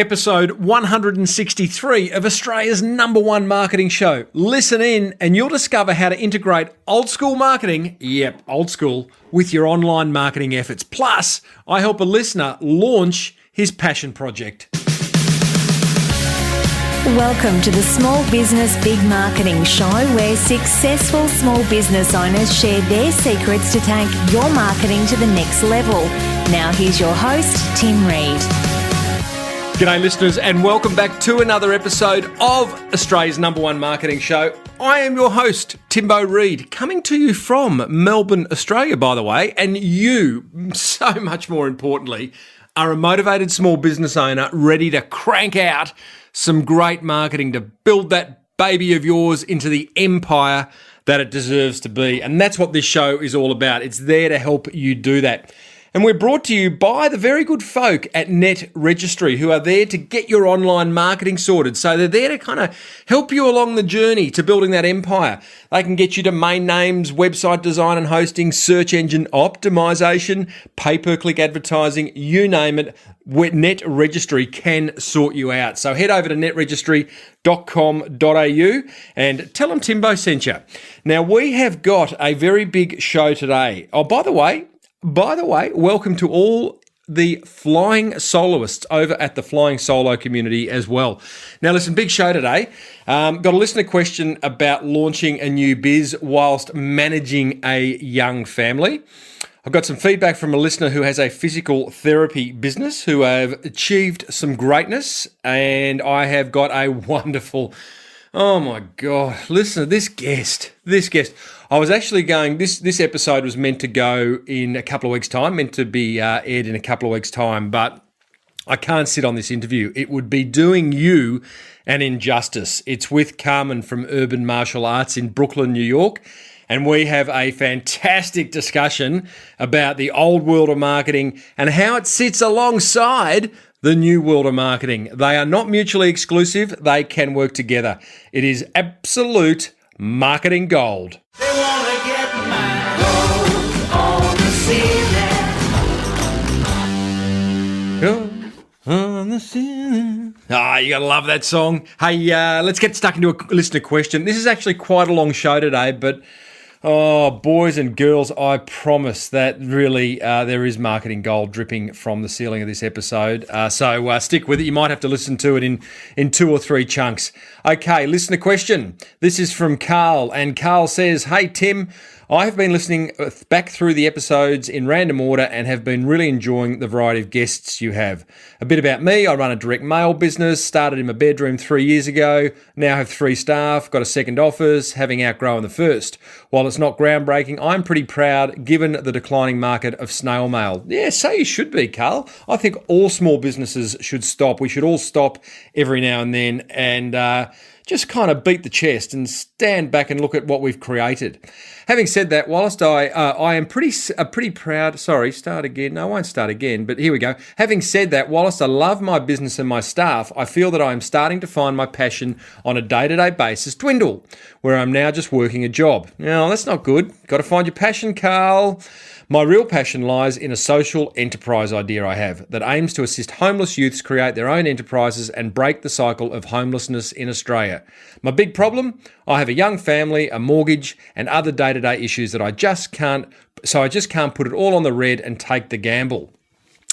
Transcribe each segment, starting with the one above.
Episode 163 of Australia's #1 marketing show. Listen in and you'll discover how to integrate old school marketing, yep, old school, with your online marketing efforts. Plus, I help a listener launch his passion project. Welcome to the Small Business Big Marketing Show, where successful small business owners share their secrets to take your marketing to the next level. Now here's your host, Tim Reid. G'day listeners and welcome back to another episode of Australia's #1 marketing show. I am your host, Timbo Reid, coming to you from Melbourne, Australia, by the way, and you, so much more importantly, are a motivated small business owner ready to crank out some great marketing to build that baby of yours into the empire that it deserves to be. And that's what this show is all about. It's there to help you do that. And we're brought to you by the very good folk at Net Registry, who are there to get your online marketing sorted. So they're there to kind of help you along the journey to building that empire. They can get you domain names, website design and hosting, search engine optimization, pay-per-click advertising, you name it. Net Registry can sort you out. So head over to netregistry.com.au and tell them Timbo sent you. Now, we have got a very big show today. Oh, by the way, welcome to all the flying soloists over at the Flying Solo community as well. Now, listen, big show today. Got a listener question about launching a new biz whilst managing a young family. I've got some feedback from a listener who has a physical therapy business who have achieved some greatness, and I have got a wonderful... Oh my God, listen to this guest. I was actually going, this episode was meant to go in a couple of weeks' time, meant to be aired in a couple of weeks' time, but I can't sit on this interview. It would be doing you an injustice. It's with Carmen from Urban Martial Arts in Brooklyn, New York, and we have a fantastic discussion about the old world of marketing and how it sits alongside the new world of marketing. They are not mutually exclusive. They can work together. It is absolute marketing gold. They want to get my gold on the ceiling. Gold on the ceiling. You gotta love that song. Hey, let's get stuck into a listener question. This is actually quite a long show today, but oh, boys and girls, I promise that really there is marketing gold dripping from the ceiling of this episode. So stick with it. You might have to listen to it in 2 or 3 chunks. Okay, listener question. This is from Carl, and Carl says, "Hey, Tim, I have been listening back through the episodes in random order and have been really enjoying the variety of guests you have. A bit about me, I run a direct mail business, started in my bedroom 3 years ago, now have 3 staff, got a second office, having outgrown the first. While it's not groundbreaking, I'm pretty proud given the declining market of snail mail." Yeah, so you should be, Carl. I think all small businesses should stop. We should all stop every now and then and just kind of beat the chest and stand back and look at what we've created. Having said that, whilst I am pretty proud... Sorry, start again. No, I won't start again, but here we go. Having said that, whilst I love my business and my staff, I feel that I am starting to find my passion on a day-to-day basis dwindle, where I'm now just working a job. Now, that's not good. Got to find your passion, Carl. My real passion lies in a social enterprise idea I have that aims to assist homeless youths create their own enterprises and break the cycle of homelessness in Australia. My big problem? I have a young family, a mortgage, and other day-to-day issues that I just can't put it all on the red and take the gamble.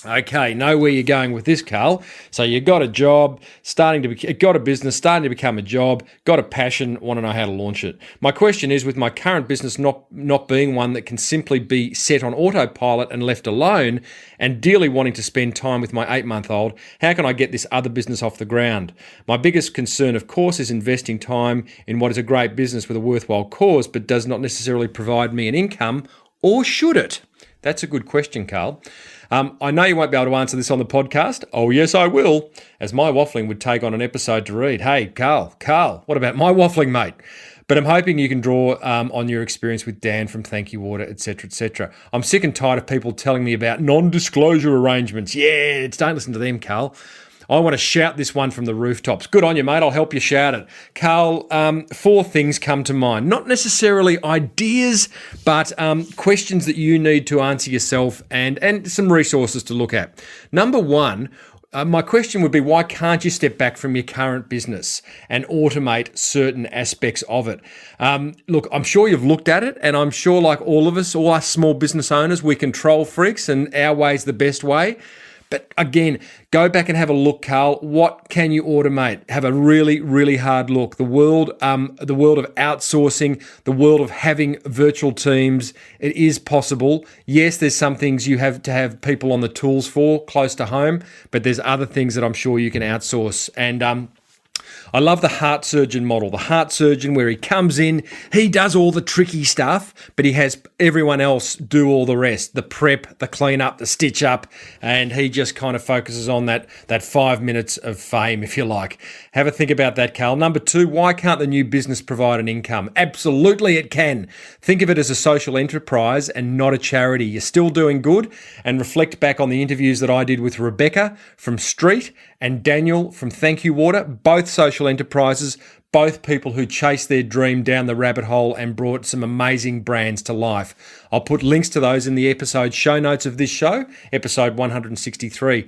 Okay, know where you're going with this, Carl. So you got a job, got a business, starting to become a job, got a passion, want to know how to launch it. My question is, with my current business not being one that can simply be set on autopilot and left alone, and dearly wanting to spend time with my 8-month-old, how can I get this other business off the ground? My biggest concern, of course, is investing time in what is a great business with a worthwhile cause, but does not necessarily provide me an income, or should it? That's a good question, Carl. I know you won't be able to answer this on the podcast. Oh, yes, I will, as my waffling would take on an episode to read. Hey, Carl, what about my waffling, mate? But I'm hoping you can draw on your experience with Dan from Thank You Water, etc., etc. I'm sick and tired of people telling me about non-disclosure arrangements. Yeah, don't listen to them, Carl. I want to shout this one from the rooftops. Good on you, mate. I'll help you shout it. Carl, 4 things come to mind. Not necessarily ideas, but questions that you need to answer yourself and some resources to look at. Number 1, My question would be, why can't you step back from your current business and automate certain aspects of it? Look, I'm sure you've looked at it, and I'm sure, like all of us, all us small business owners, we control freaks, and our way's the best way. But again, go back and have a look, Carl. What can you automate? Have a really, really hard look. The world of outsourcing, the world of having virtual teams, it is possible. Yes, there's some things you have to have people on the tools for close to home, but there's other things that I'm sure you can outsource. And I love the heart surgeon model. The heart surgeon where he comes in, he does all the tricky stuff, but he has everyone else do all the rest, the prep, the clean up, the stitch up, and he just kind of focuses on that 5 minutes of fame, if you like. Have a think about that, Carl. Number 2, why can't the new business provide an income? Absolutely it can. Think of it as a social enterprise and not a charity. You're still doing good, and reflect back on the interviews that I did with Rebecca from Street and Daniel from Thank You Water, both social enterprises, both people who chased their dream down the rabbit hole and brought some amazing brands to life. I'll put links to those in the episode show notes of this show, episode 163.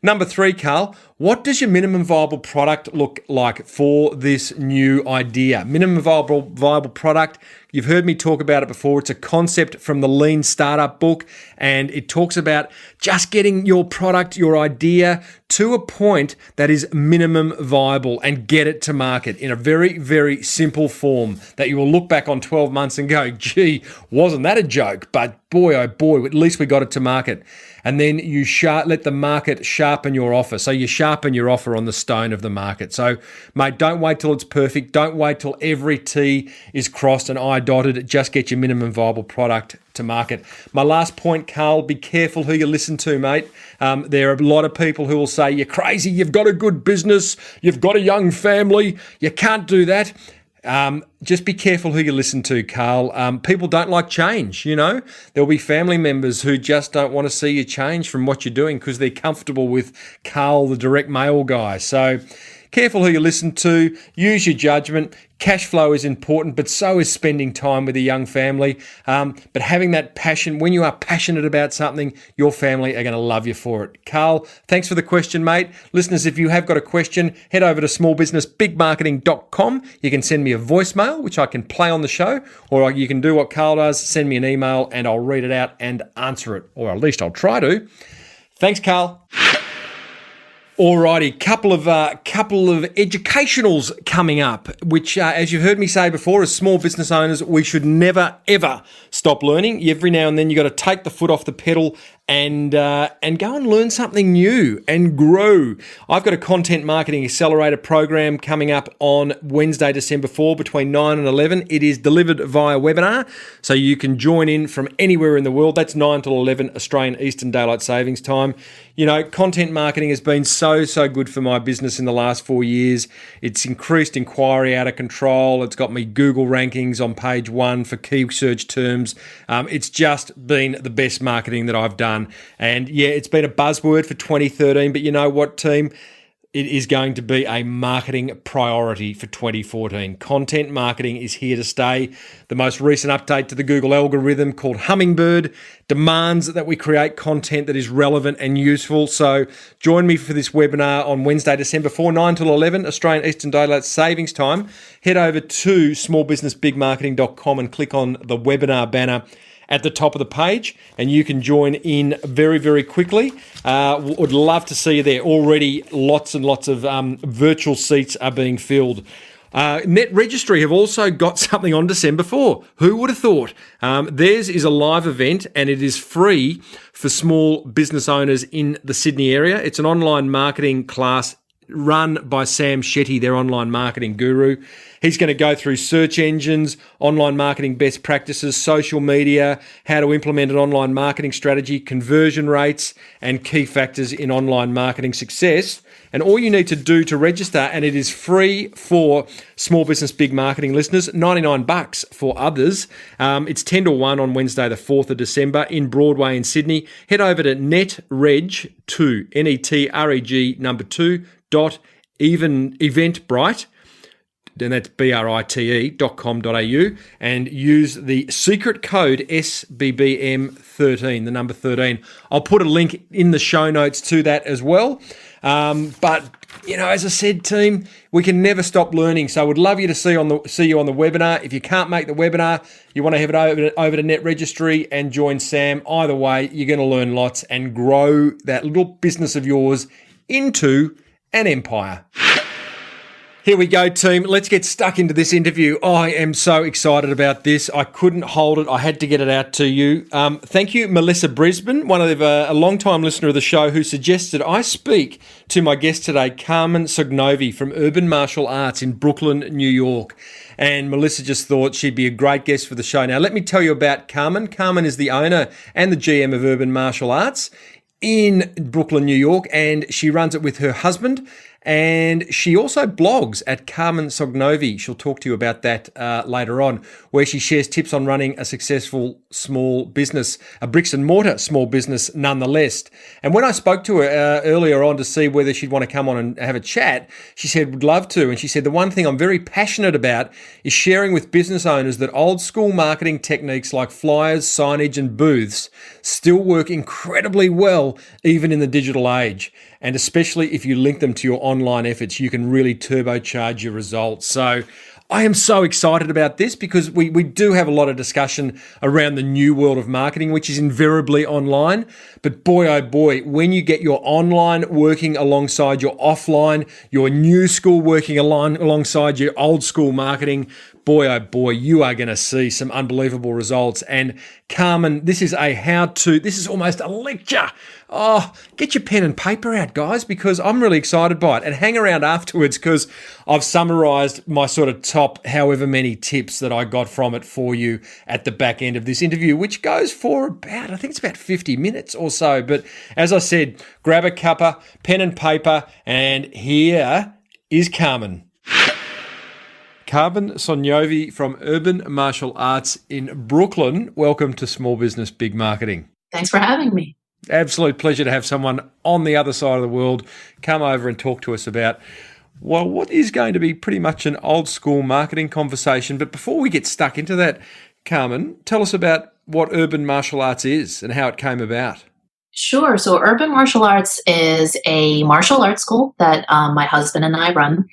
Number 3, Carl, what does your minimum viable product look like for this new idea? Minimum viable product, you've heard me talk about it before. It's a concept from the Lean Startup book, and it talks about just getting your product, your idea, to a point that is minimum viable and get it to market in a very, very simple form that you will look back on 12 months and go, gee, wasn't that a joke? But boy, oh boy, at least we got it to market. And then you let the market sharpen your offer. So you sharpen your offer on the stone of the market. So, mate, don't wait till it's perfect. Don't wait till every T is crossed and I dotted. Just get your minimum viable product to market. My last point, Carl, be careful who you listen to, mate. There are a lot of people who will say, you're crazy, you've got a good business, you've got a young family, you can't do that. Just be careful who you listen to, Carl. People don't like change, you know. There'll be family members who just don't want to see you change from what you're doing because they're comfortable with Carl, the direct mail guy. So careful who you listen to. Use your judgment. Cash flow is important, but so is spending time with a young family. But having that passion, when you are passionate about something, your family are going to love you for it. Carl, thanks for the question, mate. Listeners, if you have got a question, head over to smallbusinessbigmarketing.com. You can send me a voicemail, which I can play on the show, or you can do what Carl does, send me an email and I'll read it out and answer it, or at least I'll try to. Thanks, Carl. Alrighty, couple of educationals coming up, which, as you've heard me say before, as small business owners, we should never ever stop learning. Every now and then, you got to take the foot off the pedal and go and learn something new and grow. I've got a content marketing accelerator program coming up on Wednesday, December 4, between 9 and 11. It is delivered via webinar, so you can join in from anywhere in the world. That's 9 till 11 Australian Eastern Daylight Savings Time. You know, content marketing has been so good for my business in the last 4 years. It's increased inquiry out of control. It's got me Google rankings on page 1 for key search terms. It's just been the best marketing that I've done. And yeah, it's been a buzzword for 2013, but you know what, team? It is going to be a marketing priority for 2014. Content marketing is here to stay. The most recent update to the Google algorithm, called Hummingbird, demands that we create content that is relevant and useful. So join me for this webinar on Wednesday, December 4, 9 till 11, Australian Eastern Daylight Savings Time. Head over to smallbusinessbigmarketing.com and click on the webinar banner at the top of the page, and you can join in very, very quickly. Would love to see you there. Already lots and lots of virtual seats are being filled. Net Registry have also got something on December 4. Who would have thought? Theirs is a live event, and it is free for small business owners in the Sydney area. It's an online marketing class run by Sam Shetty, their online marketing guru. He's going to go through search engines, online marketing best practices, social media, how to implement an online marketing strategy, conversion rates, and key factors in online marketing success. And all you need to do to register, and it is free for Small Business Big Marketing listeners, $99 for others. It's 10 to 1 on Wednesday, the 4th of December in Broadway in Sydney. Head over to netreg2, N-E-T-R-E-G, number 2, .eventbrite, and that's brite.com.au, and use the secret code SBBM13, the number 13. I'll put a link in the show notes to that as well. But as I said, team, we can never stop learning. So I would love you to see you on the webinar. If you can't make the webinar, you want to head over to Net Registry and join Sam. Either way, you're going to learn lots and grow that little business of yours into an empire. Here we go, team. Let's get stuck into this interview. I am so excited about this. I couldn't hold it. I had to get it out to you. Thank you, Melissa Brisbane, one of a long-time listener of the show, who suggested I speak to my guest today, Carmen Sognonvi from Urban Martial Arts in Brooklyn, New York. And Melissa just thought she'd be a great guest for the show. Now, let me tell you about Carmen. Carmen is the owner and the GM of Urban Martial Arts in Brooklyn, New York, and she runs it with her husband. And she also blogs at Carmen Sognonvi. She'll talk to you about that later on, where she shares tips on running a successful small business, a bricks and mortar small business nonetheless. And when I spoke to her earlier on to see whether she'd want to come on and have a chat, she said, would love to. And she said, the one thing I'm very passionate about is sharing with business owners that old school marketing techniques like flyers, signage and booths still work incredibly well, even in the digital age. And especially if you link them to your online efforts, you can really turbocharge your results. So I am so excited about this because we do have a lot of discussion around the new world of marketing, which is invariably online. But boy, oh boy, when you get your online working alongside your offline, your new school working alongside your old school marketing, boy, oh boy, you are going to see some unbelievable results. And Carmen, this is a how-to, this is almost a lecture. Oh, get your pen and paper out, guys, because I'm really excited by it. And hang around afterwards because I've summarised my sort of top however many tips that I got from it for you at the back end of this interview, which goes for about, I think it's about 50 minutes or so. But as I said, grab a cuppa, pen and paper, and here is Carmen. Carmen Sognonvi from Urban Martial Arts in Brooklyn. Welcome to Small Business Big Marketing. Thanks for having me. Absolute pleasure to have someone on the other side of the world come over and talk to us about, well, what is going to be pretty much an old school marketing conversation. But before we get stuck into that, Carmen, tell us about what Urban Martial Arts is and how it came about. Sure. So Urban Martial Arts is a martial arts school that my husband and I run.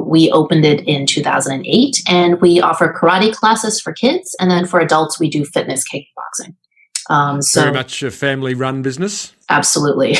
We opened it in 2008, and we offer karate classes for kids. And then for adults, we do fitness kickboxing. So very much a family-run business. Absolutely.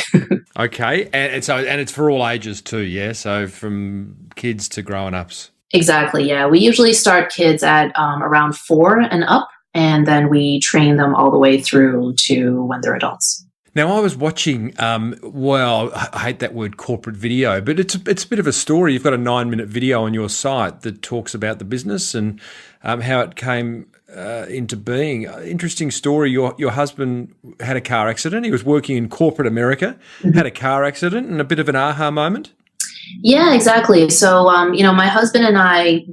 Okay, and it's for all ages too, yeah. So from kids to grown-ups. Exactly. Yeah, we usually start kids at around 4 and up, and then we train them all the way through to when they're adults. Now, I was watching, I hate that word corporate video, but it's a bit of a story. You've got a 9-minute video on your site that talks about the business and how it came into being. Interesting story. Your husband had a car accident. He was working in corporate America, had a car accident, and a bit of an aha moment. Yeah, exactly. So, my husband and I,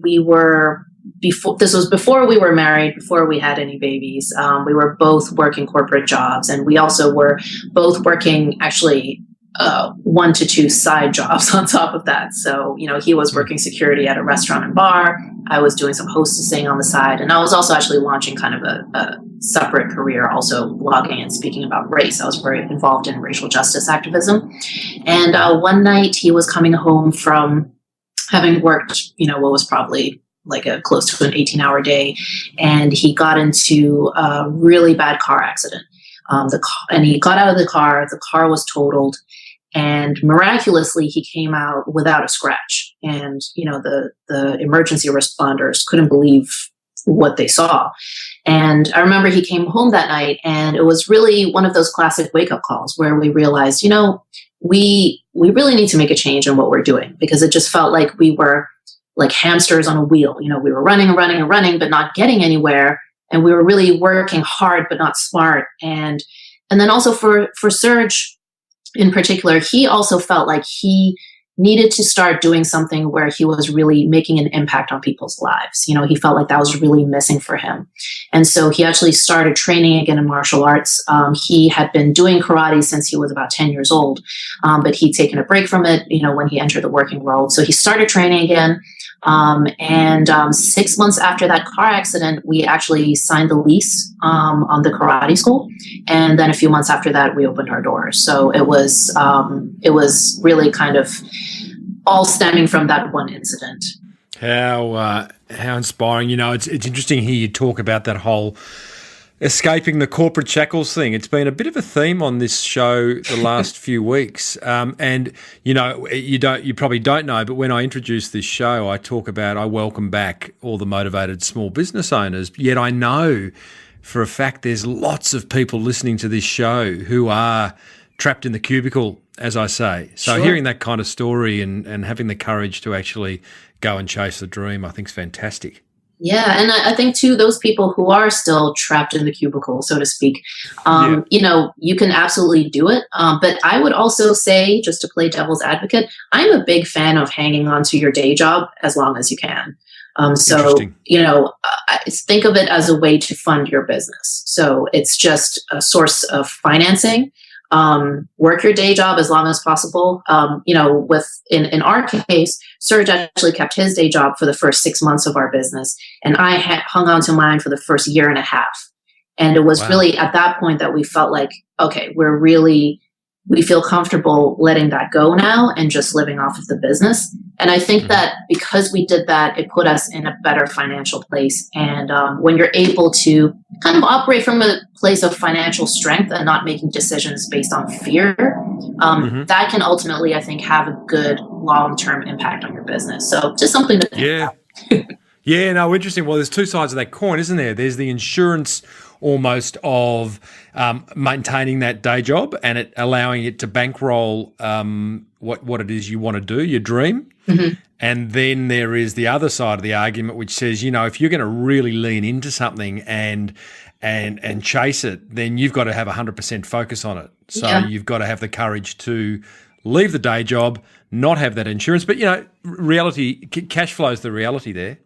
this was before we were married, before we had any babies. We were both working corporate jobs, and we also were both working actually 1 to 2 side jobs on top of that. So, he was working security at a restaurant and bar. I was doing some hostessing on the side, and I was also actually launching kind of a separate career, also blogging and speaking about race. I was very involved in racial justice activism. And one night he was coming home from having worked, what was probably like a close to an 18-hour day, and he got into a really bad car accident. And he got out of the car was totaled, and miraculously he came out without a scratch. And, the emergency responders couldn't believe what they saw. And I remember he came home that night, and it was really one of those classic wake-up calls where we realized, we really need to make a change in what we're doing, because it just felt like we were like hamsters on a wheel. We were running and running and running, but not getting anywhere. And we were really working hard, but not smart. And then also for Serge in particular, he also felt like he needed to start doing something where he was really making an impact on people's lives. He felt like that was really missing for him. And so he actually started training again in martial arts. He had been doing karate since he was about 10 years old, but he'd taken a break from it, when he entered the working world. So he started training again. And 6 months after that car accident, we actually signed the lease on the karate school. And then a few months after that, we opened our doors. So it was really kind of all stemming from that one incident. How inspiring. You know, it's interesting to hear you talk about that whole escaping the corporate shackles thing. It's been a bit of a theme on this show the last few weeks. And you know, you probably don't know, but when I introduce this show, I welcome back all the motivated small business owners. Yet I know for a fact there's lots of people listening to this show who are trapped in the cubicle, as I say. So Sure. hearing that kind of story and having the courage to actually go and chase the dream, I think is fantastic. Yeah, and I think too, those people who are still trapped in the cubicle, so to speak, you can absolutely do it. But I would also say, just to play devil's advocate, I'm a big fan of hanging on to your day job as long as you can. So, think of it as a way to fund your business. So it's just a source of financing. Work your day job as long as possible. In our case, Serge actually kept his day job for the first 6 months of our business, and I had hung on to mine for the first year and a half. And it was really at that point that we felt like, okay, we feel comfortable letting that go now and just living off of the business. And I think that because we did that, it put us in a better financial place. And when you're able to kind of operate from a place of financial strength and not making decisions based on fear, that can ultimately, I think, have a good long-term impact on your business. So just something to think about. Yeah, no, interesting. Well, there's two sides of that coin, isn't there? There's the insurance almost of maintaining that day job and it allowing it to bankroll what it is you want to do, your dream. And then there is the other side of the argument, which says, you know, if you're going to really lean into something and chase it, then you've got to have 100% focus on it. So you've got to have the courage to leave the day job, not have that insurance. But, you know, reality, cash flow is the reality there.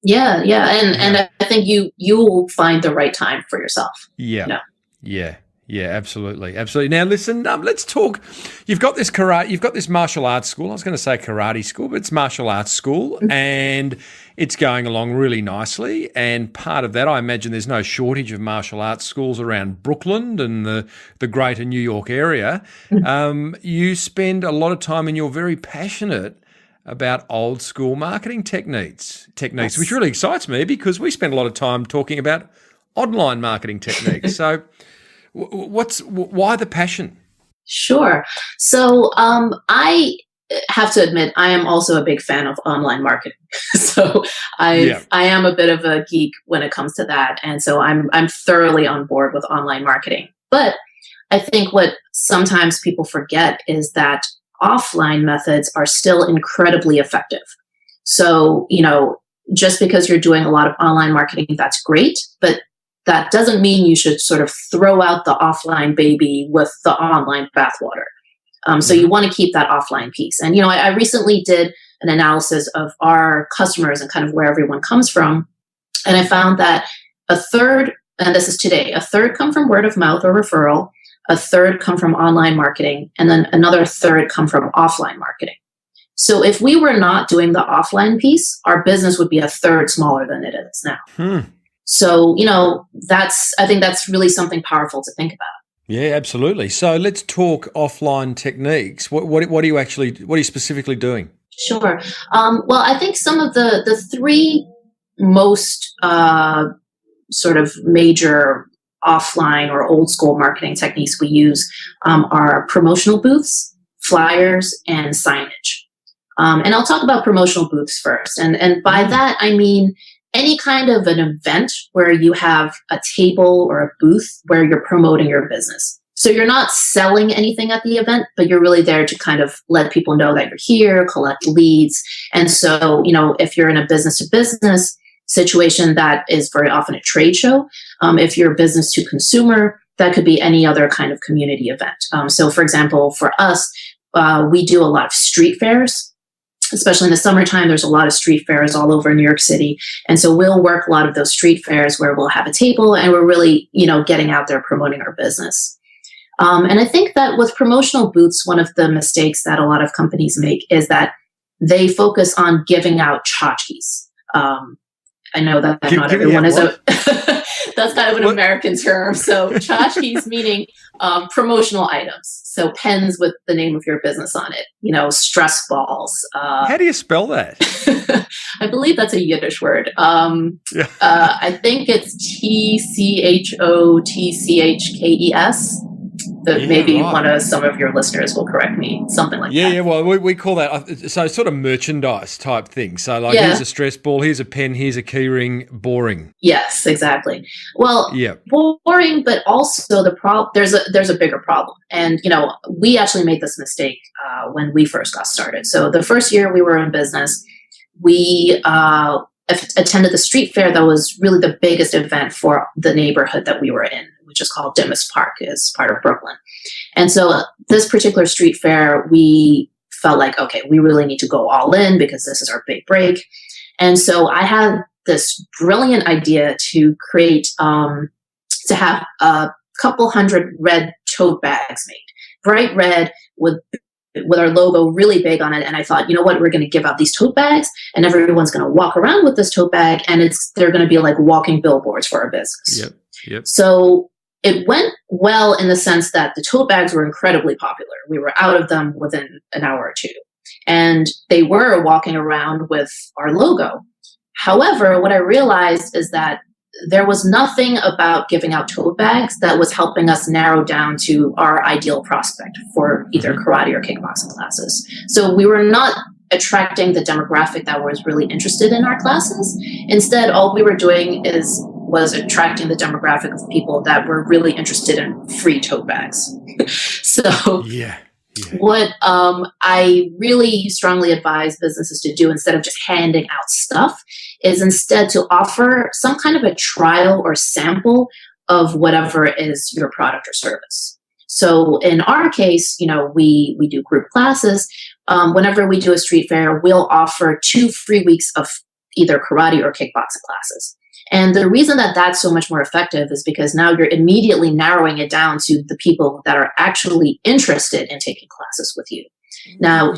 Yeah. And I think you will find the right time for yourself. Yeah, absolutely. Now, listen, let's talk. You've got this karate, you've got this martial arts school. I was going to say karate school, but it's martial arts school, and it's going along really nicely. And part of that, I imagine, there's no shortage of martial arts schools around Brooklyn and the greater New York area. You spend a lot of time, and you're very passionate about old school marketing techniques, which really excites me because we spend a lot of time talking about online marketing techniques. So why the passion? Sure. So I have to admit, I am also a big fan of online marketing. So I am a bit of a geek when it comes to that. And so I'm thoroughly on board with online marketing. But I think what sometimes people forget is that offline methods are still incredibly effective. So, just because you're doing a lot of online marketing, that's great, but that doesn't mean you should sort of throw out the offline baby with the online bathwater. So you want to keep that offline piece. And, I recently did an analysis of our customers and kind of where everyone comes from. And I found that a third, and this is today, a third come from word of mouth or referral, a third come from online marketing, and then another third come from offline marketing. So if we were not doing the offline piece, our business would be a third smaller than it is now. So, I think that's really something powerful to think about. Yeah, absolutely. So let's talk offline techniques. What are you specifically doing? Sure. Well, I think some of the three most sort of major offline or old school marketing techniques we use are promotional booths, flyers, and signage. And I'll talk about promotional booths first. And by that, I mean any kind of an event where you have a table or a booth where you're promoting your business. So you're not selling anything at the event, but you're really there to kind of let people know that you're here, collect leads. And so, if you're in a business to business situation, that is very often a trade show. If you're business to consumer, that could be any other kind of community event. So for example, for us, we do a lot of street fairs, especially in the summertime. There's a lot of street fairs all over New York City. And so we'll work a lot of those street fairs where we'll have a table and we're really, getting out there promoting our business. And I think that with promotional booths, one of the mistakes that a lot of companies make is that they focus on giving out tchotchkes. I know that not everyone is that's kind of an American term. So tchotchkes meaning promotional items. So pens with the name of your business on it, stress balls. How do you spell that? I believe that's a Yiddish word. I think it's TCHOTCHKES. Maybe some of your listeners will correct me, something like that. Yeah, well, we call that, so sort of merchandise type thing. So here's a stress ball, here's a pen, here's a key ring, boring. Yes, exactly. Well, boring, but also there's a bigger problem. And, we actually made this mistake when we first got started. So the first year we were in business, we attended the street fair that was really the biggest event for the neighborhood that we were in, which is called Dimas Park, is part of Brooklyn. And so this particular street fair, we felt like, okay, we really need to go all in because this is our big break. And so I had this brilliant idea to create, to have a couple hundred red tote bags made, bright red with our logo really big on it. And I thought, you know what, we're going to give out these tote bags and everyone's going to walk around with this tote bag and they're going to be like walking billboards for our business. Yep. So it went well in the sense that the tote bags were incredibly popular. We were out of them within an hour or two. And they were walking around with our logo. However, what I realized is that there was nothing about giving out tote bags that was helping us narrow down to our ideal prospect for either karate or kickboxing classes. So we were not attracting the demographic that was really interested in our classes. Instead, all we were doing was attracting the demographic of people that were really interested in free tote bags. So what I really strongly advise businesses to do instead of just handing out stuff is instead to offer some kind of a trial or sample of whatever is your product or service. So in our case, we do group classes. Whenever we do a street fair, we'll offer 2 free weeks of either karate or kickboxing classes. And the reason that that's so much more effective is because now you're immediately narrowing it down to the people that are actually interested in taking classes with you. Now,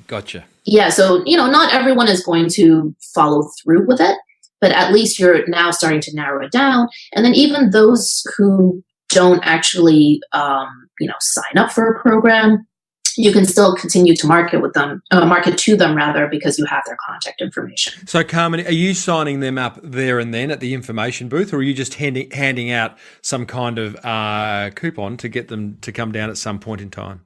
gotcha. Yeah, so, not everyone is going to follow through with it, but at least you're now starting to narrow it down. And then even those who don't actually, sign up for a program, you can still continue to market to them rather, because you have their contact information. So, Carmen, are you signing them up there and then at the information booth, or are you just handing out some kind of coupon to get them to come down at some point in time?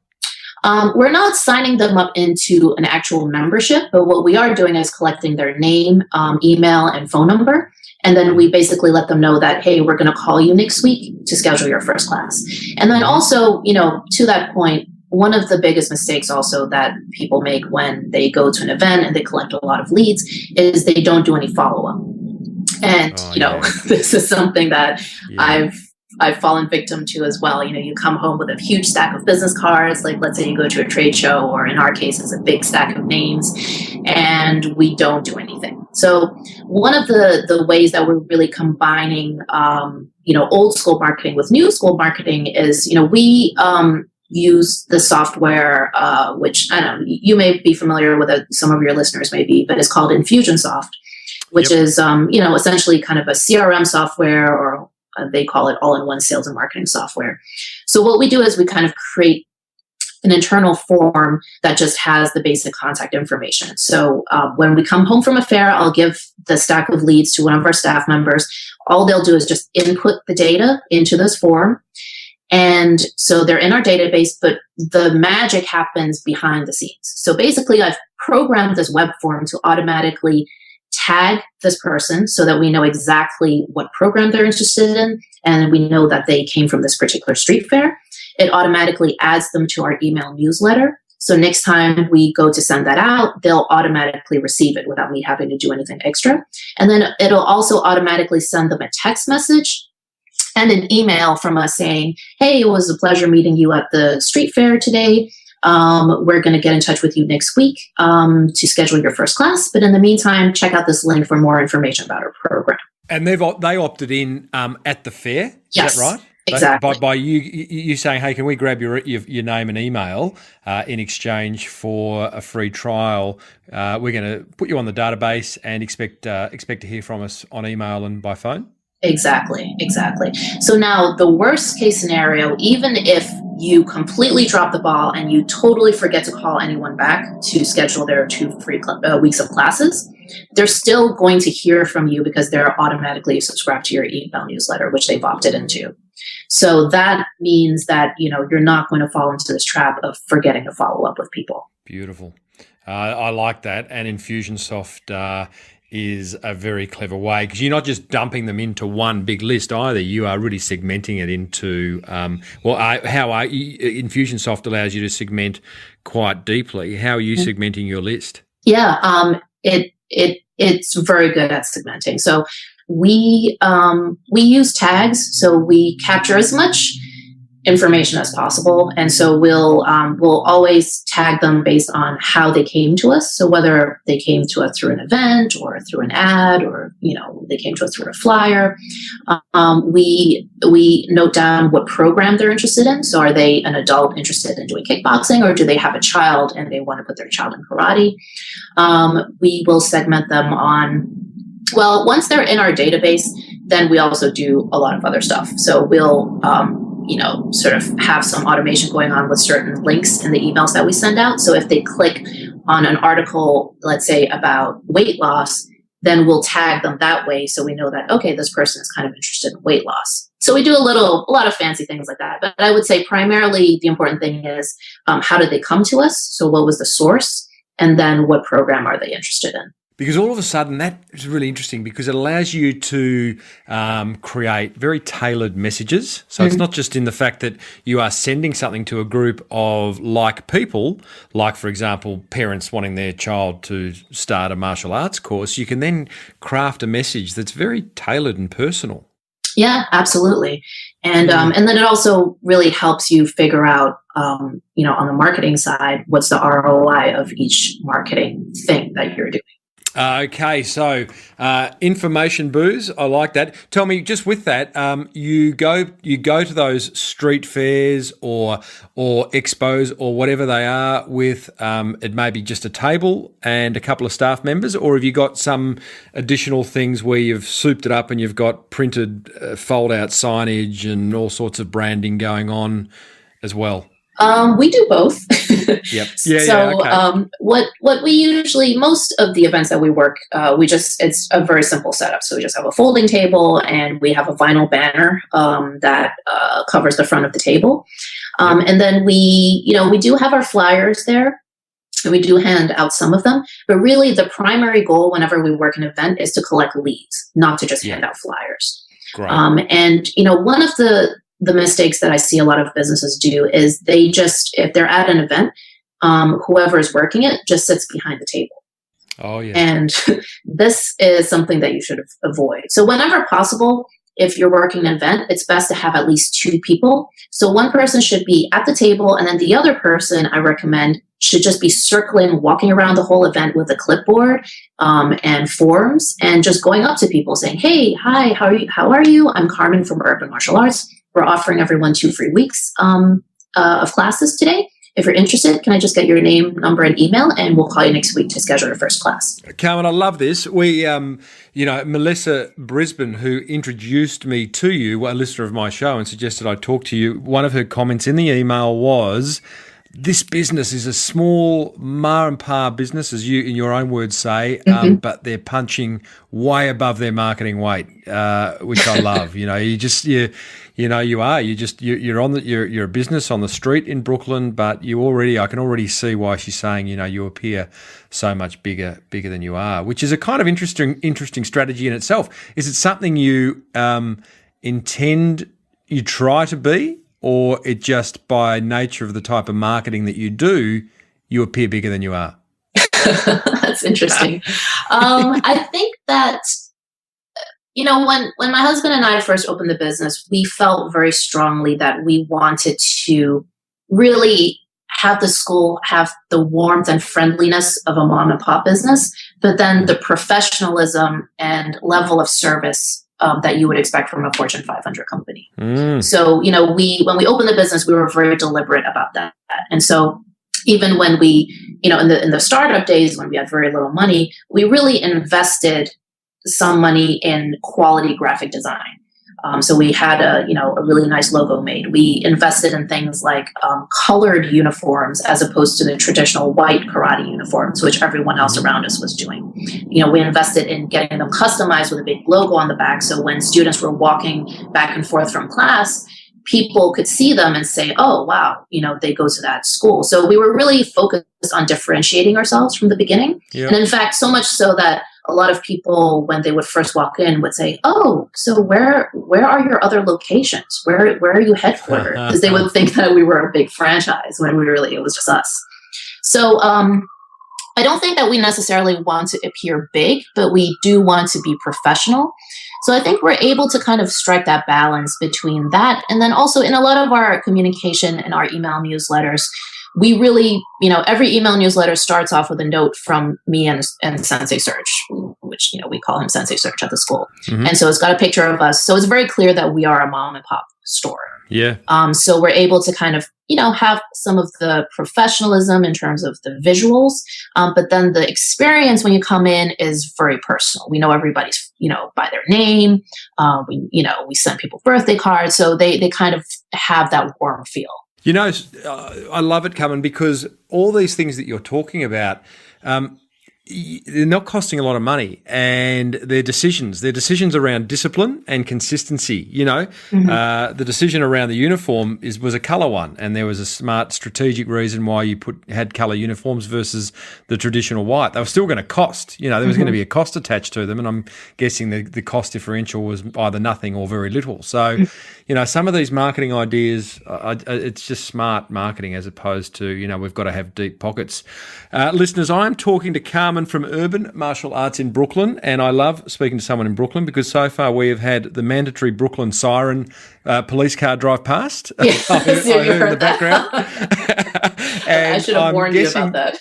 We're not signing them up into an actual membership, but what we are doing is collecting their name, email, and phone number. And then we basically let them know that, hey, we're going to call you next week to schedule your first class. And then also, to that point, one of the biggest mistakes also that people make when they go to an event and they collect a lot of leads is they don't do any follow-up. And, this is something that I've fallen victim to as well. You come home with a huge stack of business cards, like let's say you go to a trade show, or in our case, it's a big stack of names, and we don't do anything. So one of the ways that we're really combining, old school marketing with new school marketing is, we use the software, which I don't know, you may be familiar with it, some of your listeners may be, but it's called Infusionsoft, which is, essentially kind of a CRM software, or they call it all-in-one sales and marketing software. So what we do is we kind of create an internal form that just has the basic contact information. So when we come home from a fair, I'll give the stack of leads to one of our staff members. All they'll do is just input the data into this form. And so they're in our database, but the magic happens behind the scenes. So basically, I've programmed this web form to automatically tag this person so that we know exactly what program they're interested in, and we know that they came from this particular street fair. It automatically adds them to our email newsletter. So next time we go to send that out, they'll automatically receive it without me having to do anything extra. And then it'll also automatically send them a text message and an email from us saying, hey, it was a pleasure meeting you at the street fair today. We're going to get in touch with you next week to schedule your first class. But in the meantime, check out this link for more information about our program. And they opted in at the fair? Yes. Is that right? Exactly. By you saying, hey, can we grab your name and email in exchange for a free trial? We're going to put you on the database and expect to hear from us on email and by phone. Exactly. So now the worst case scenario, even if you completely drop the ball and you totally forget to call anyone back to schedule their 2 free weeks of classes, they're still going to hear from you because they're automatically subscribed to your email newsletter, which they've opted into. So that means that, you're not going to fall into this trap of forgetting to follow up with people. Beautiful. I like that. And Infusionsoft is a very clever way because you're not just dumping them into one big list either. You are really segmenting it into, Infusionsoft allows you to segment quite deeply. How are you segmenting your list? Yeah, it's very good at segmenting. So we use tags, so we capture as much information as possible, and so we'll always tag them based on how they came to us. So whether they came to us through an event or through an ad, or they came to us through a flyer, we note down what program they're interested in. So are they an adult interested in doing kickboxing, or do they have a child and they want to put their child in karate? We will segment them on. Well, once they're in our database, then we also do a lot of other stuff. So we'll sort of have some automation going on with certain links in the emails that we send out. So if they click on an article, let's say about weight loss, then we'll tag them that way. So we know that, okay, this person is kind of interested in weight loss. So we do a lot of fancy things like that. But I would say primarily the important thing is how did they come to us? So what was the source? And then what program are they interested in? Because all of a sudden that is really interesting because it allows you to create very tailored messages. So it's not just in the fact that you are sending something to a group of like people, like, for example, parents wanting their child to start a martial arts course. You can then craft a message that's very tailored and personal. Yeah, absolutely. And then it also really helps you figure out, on the marketing side, what's the ROI of each marketing thing that you're doing. Okay, so information booze, I like that. Tell me, just with that, you go to those street fairs or expos or whatever they are with it may be just a table and a couple of staff members, or have you got some additional things where you've souped it up and you've got printed fold-out signage and all sorts of branding going on as well? We do both. Yep. Okay. What we usually, most of the events that we work, it's a very simple setup. So we just have a folding table and we have a vinyl banner that covers the front of the table. And then we do have our flyers there. And we do hand out some of them, but really the primary goal whenever we work an event is to collect leads, not to just hand out flyers. Great. And one of the mistakes that I see a lot of businesses do is they just, if they're at an event, whoever is working it just sits behind the table. Oh, yeah. And this is something that you should avoid. So whenever possible, if you're working an event, it's best to have at least 2 people. So one person should be at the table, and then the other person, I recommend, should just be circling, walking around the whole event with a clipboard and forms, and just going up to people saying, hey, hi, how are you? I'm Carmen from Urban Martial Arts. We're offering everyone 2 free weeks of classes today. If you're interested, can I just get your name, number, and email, and we'll call you next week to schedule your first class. Carmen, I love this. We, Melissa Brisbane, who introduced me to you, a listener of my show, and suggested I talk to you, one of her comments in the email was, this business is a small ma and pa business, as you, in your own words, say, but they're punching way above their marketing weight, which I love. You're a business on the street in Brooklyn, but I can already see why she's saying, you appear so much bigger than you are, which is a kind of interesting strategy in itself. Is it something you you try to be? Or it just by nature of the type of marketing that you do, you appear bigger than you are? That's interesting. I think that, when my husband and I first opened the business, we felt very strongly that we wanted to really have the school have the warmth and friendliness of a mom and pop business, but then the professionalism and level of service that you would expect from a Fortune 500 company. So, when we opened the business, we were very deliberate about that. And so even when we, in the startup days, when we had very little money, we really invested some money in quality graphic design. So we had a really nice logo made. We invested in things like colored uniforms as opposed to the traditional white karate uniforms, which everyone else around us was doing. We invested in getting them customized with a big logo on the back. So when students were walking back and forth from class, people could see them and say, oh, wow, they go to that school. So we were really focused on differentiating ourselves from the beginning. Yep. And in fact, so much so that a lot of people, when they would first walk in, would say, oh, so where are your other locations? Where are you headquartered? Because they would think that we were a big franchise when it was just us. So I don't think that we necessarily want to appear big, but we do want to be professional. So I think we're able to kind of strike that balance between that. And then also in a lot of our communication and our email newsletters, we really, every email newsletter starts off with a note from me and Sensei Serge, which, we call him Sensei Serge at the school. Mm-hmm. And so it's got a picture of us. So it's very clear that we are a mom and pop store. Yeah. So we're able to kind of, have some of the professionalism in terms of the visuals. But then the experience when you come in is very personal. We know everybody's, by their name. We send people birthday cards. So they kind of have that warm feel. I love it, Carmen, because all these things that you're talking about, they're not costing a lot of money, and they're decisions around discipline and consistency. The decision around the uniform was a colour one, and there was a smart strategic reason why you had colour uniforms versus the traditional white. They were still going to cost. There was going to be a cost attached to them, and I'm guessing the cost differential was either nothing or very little. So, some of these marketing ideas, it's just smart marketing as opposed to, we've got to have deep pockets. Listeners, I'm talking to Carmen from Urban Martial Arts in Brooklyn, and I love speaking to someone in Brooklyn because so far we have had the mandatory Brooklyn siren police car drive past. Yes, I heard in the background. I should have warned you about that.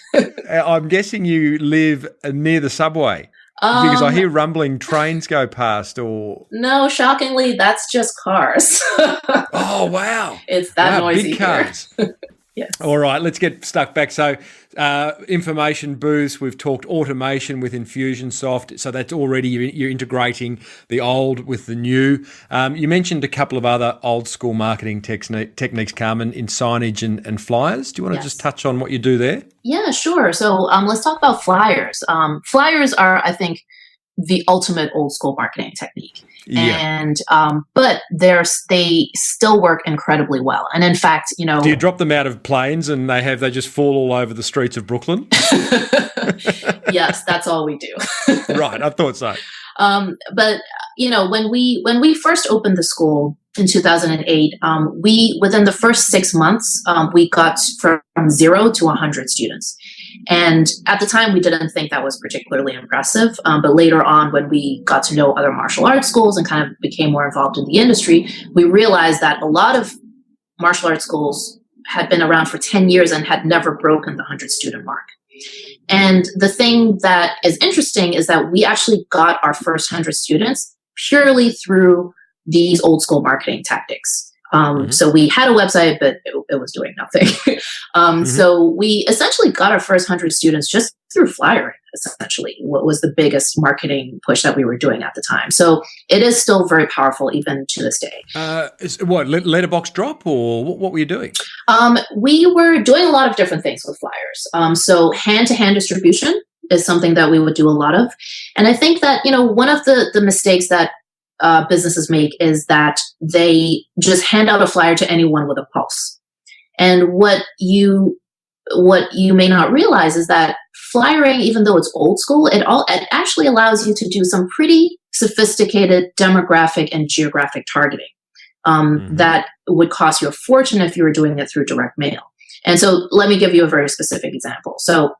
I'm guessing you live near the subway. Because I hear rumbling trains go past, or no, shockingly, that's just cars. Oh wow, it's that noisy. Big cars. Yes. All right, let's get stuck back. So, information booths. We've talked automation with Infusionsoft. So that's already you're integrating the old with the new. You mentioned a couple of other old school marketing techniques, Carmen, in signage and flyers. Do you want to just touch on what you do there? Yeah, sure. So let's talk about flyers. Flyers are, I think, the ultimate old school marketing technique. Yeah. And but they still work incredibly well. And in fact, do you drop them out of planes and they just fall all over the streets of Brooklyn? Yes, that's all we do. Right, I thought so. But when we first opened the school in 2008, we within the first 6 months we got from 0 to 100 students. And at the time, we didn't think that was particularly impressive. But later on, when we got to know other martial arts schools and kind of became more involved in the industry, we realized that a lot of martial arts schools had been around for 10 years and had never broken the 100 student mark. And the thing that is interesting is that we actually got our first 100 students purely through these old school marketing tactics. So we had a website, but it was doing nothing. So we essentially got our first 100 students just through flyering, essentially, what was the biggest marketing push that we were doing at the time. So it is still very powerful even to this day. Letterbox drop, or what were you doing? We were doing a lot of different things with flyers. So hand-to-hand distribution is something that we would do a lot of. And I think that, one of the mistakes that businesses make is that they just hand out a flyer to anyone with a pulse. And what you may not realize is that flyering, even though it's old school, it actually allows you to do some pretty sophisticated demographic and geographic targeting that would cost you a fortune if you were doing it through direct mail. And so let me give you a very specific example. So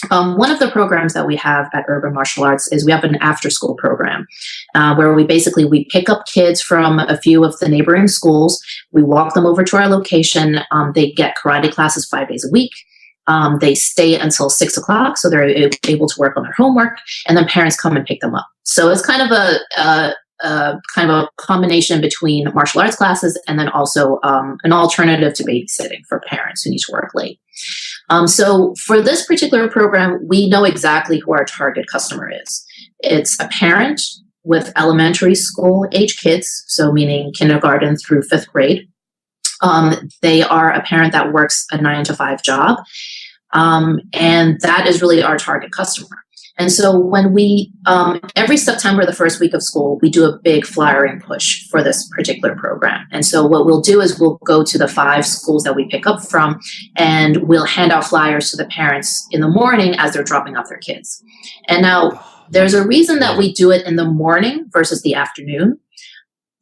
one of the programs that we have at Urban Martial Arts is we have an after-school program where we pick up kids from a few of the neighboring schools. We walk them over to our location. They get karate classes 5 days a week. They stay until 6 o'clock, so they're able to work on their homework, and then parents come and pick them up. So it's kind of kind of a combination between martial arts classes and then also an alternative to babysitting for parents who need to work late. So for this particular program, we know exactly who our target customer is. It's a parent with elementary school age kids, so meaning kindergarten through 5th grade. They are a parent that works a 9-to-5 job, and that is really our target customer. And so when we, every September, the first week of school, we do a big flyering push for this particular program. And so what we'll do is we'll go to the 5 schools that we pick up from, and we'll hand out flyers to the parents in the morning as they're dropping off their kids. And now there's a reason that we do it in the morning versus the afternoon.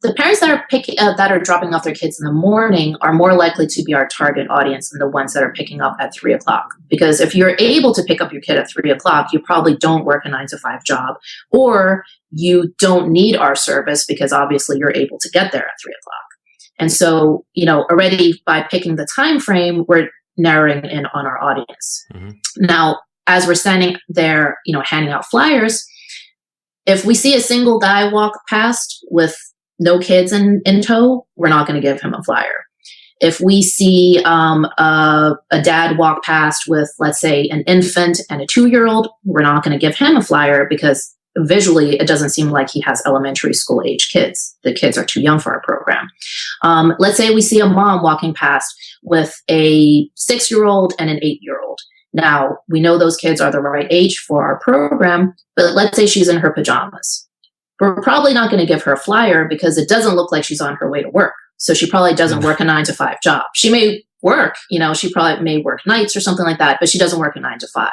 The parents that are dropping off their kids in the morning are more likely to be our target audience than the ones that are picking up at 3 o'clock. Because if you're able to pick up your kid at 3 o'clock, you probably don't work a 9-to-5 job, or you don't need our service because obviously you're able to get there at 3 o'clock. And so, already by picking the time frame, we're narrowing in on our audience. Mm-hmm. Now, as we're standing there, handing out flyers, if we see a single guy walk past with no kids in tow, we're not going to give him a flyer. If we see a dad walk past with, let's say, an infant and a 2-year-old, we're not going to give him a flyer because visually it doesn't seem like he has elementary school age kids. The kids are too young for our program. Let's say we see a mom walking past with a 6-year-old and an 8-year-old. Now, we know those kids are the right age for our program, but let's say she's in her pajamas. We're probably not going to give her a flyer because it doesn't look like she's on her way to work. So she probably doesn't work a 9-to-5 job. She may work, she probably may work nights or something like that, but she doesn't work a 9-to-5.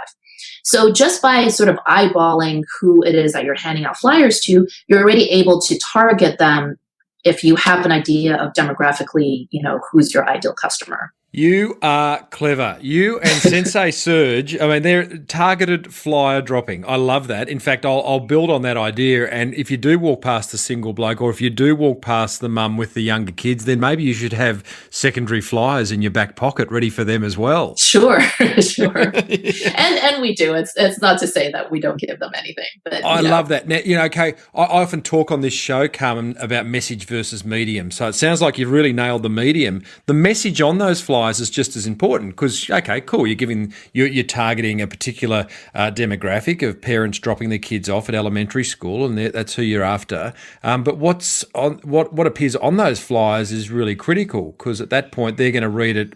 So just by sort of eyeballing who it is that you're handing out flyers to, you're already able to target them if you have an idea of demographically, who's your ideal customer. You are clever. You and Sensei Serge, they're targeted flyer dropping. I love that. In fact, I'll build on that idea. And if you do walk past the single bloke, or if you do walk past the mum with the younger kids, then maybe you should have secondary flyers in your back pocket ready for them as well. Sure. And we do. It's not to say that we don't give them anything. But I love that. Now, okay, I often talk on this show, Carmen, about message versus medium. So it sounds like you've really nailed the medium. The message on those flyers is just as important because, okay, cool, you're targeting a particular demographic of parents dropping their kids off at elementary school, and that's who you're after. But what appears on those flyers is really critical because at that point they're going to read it,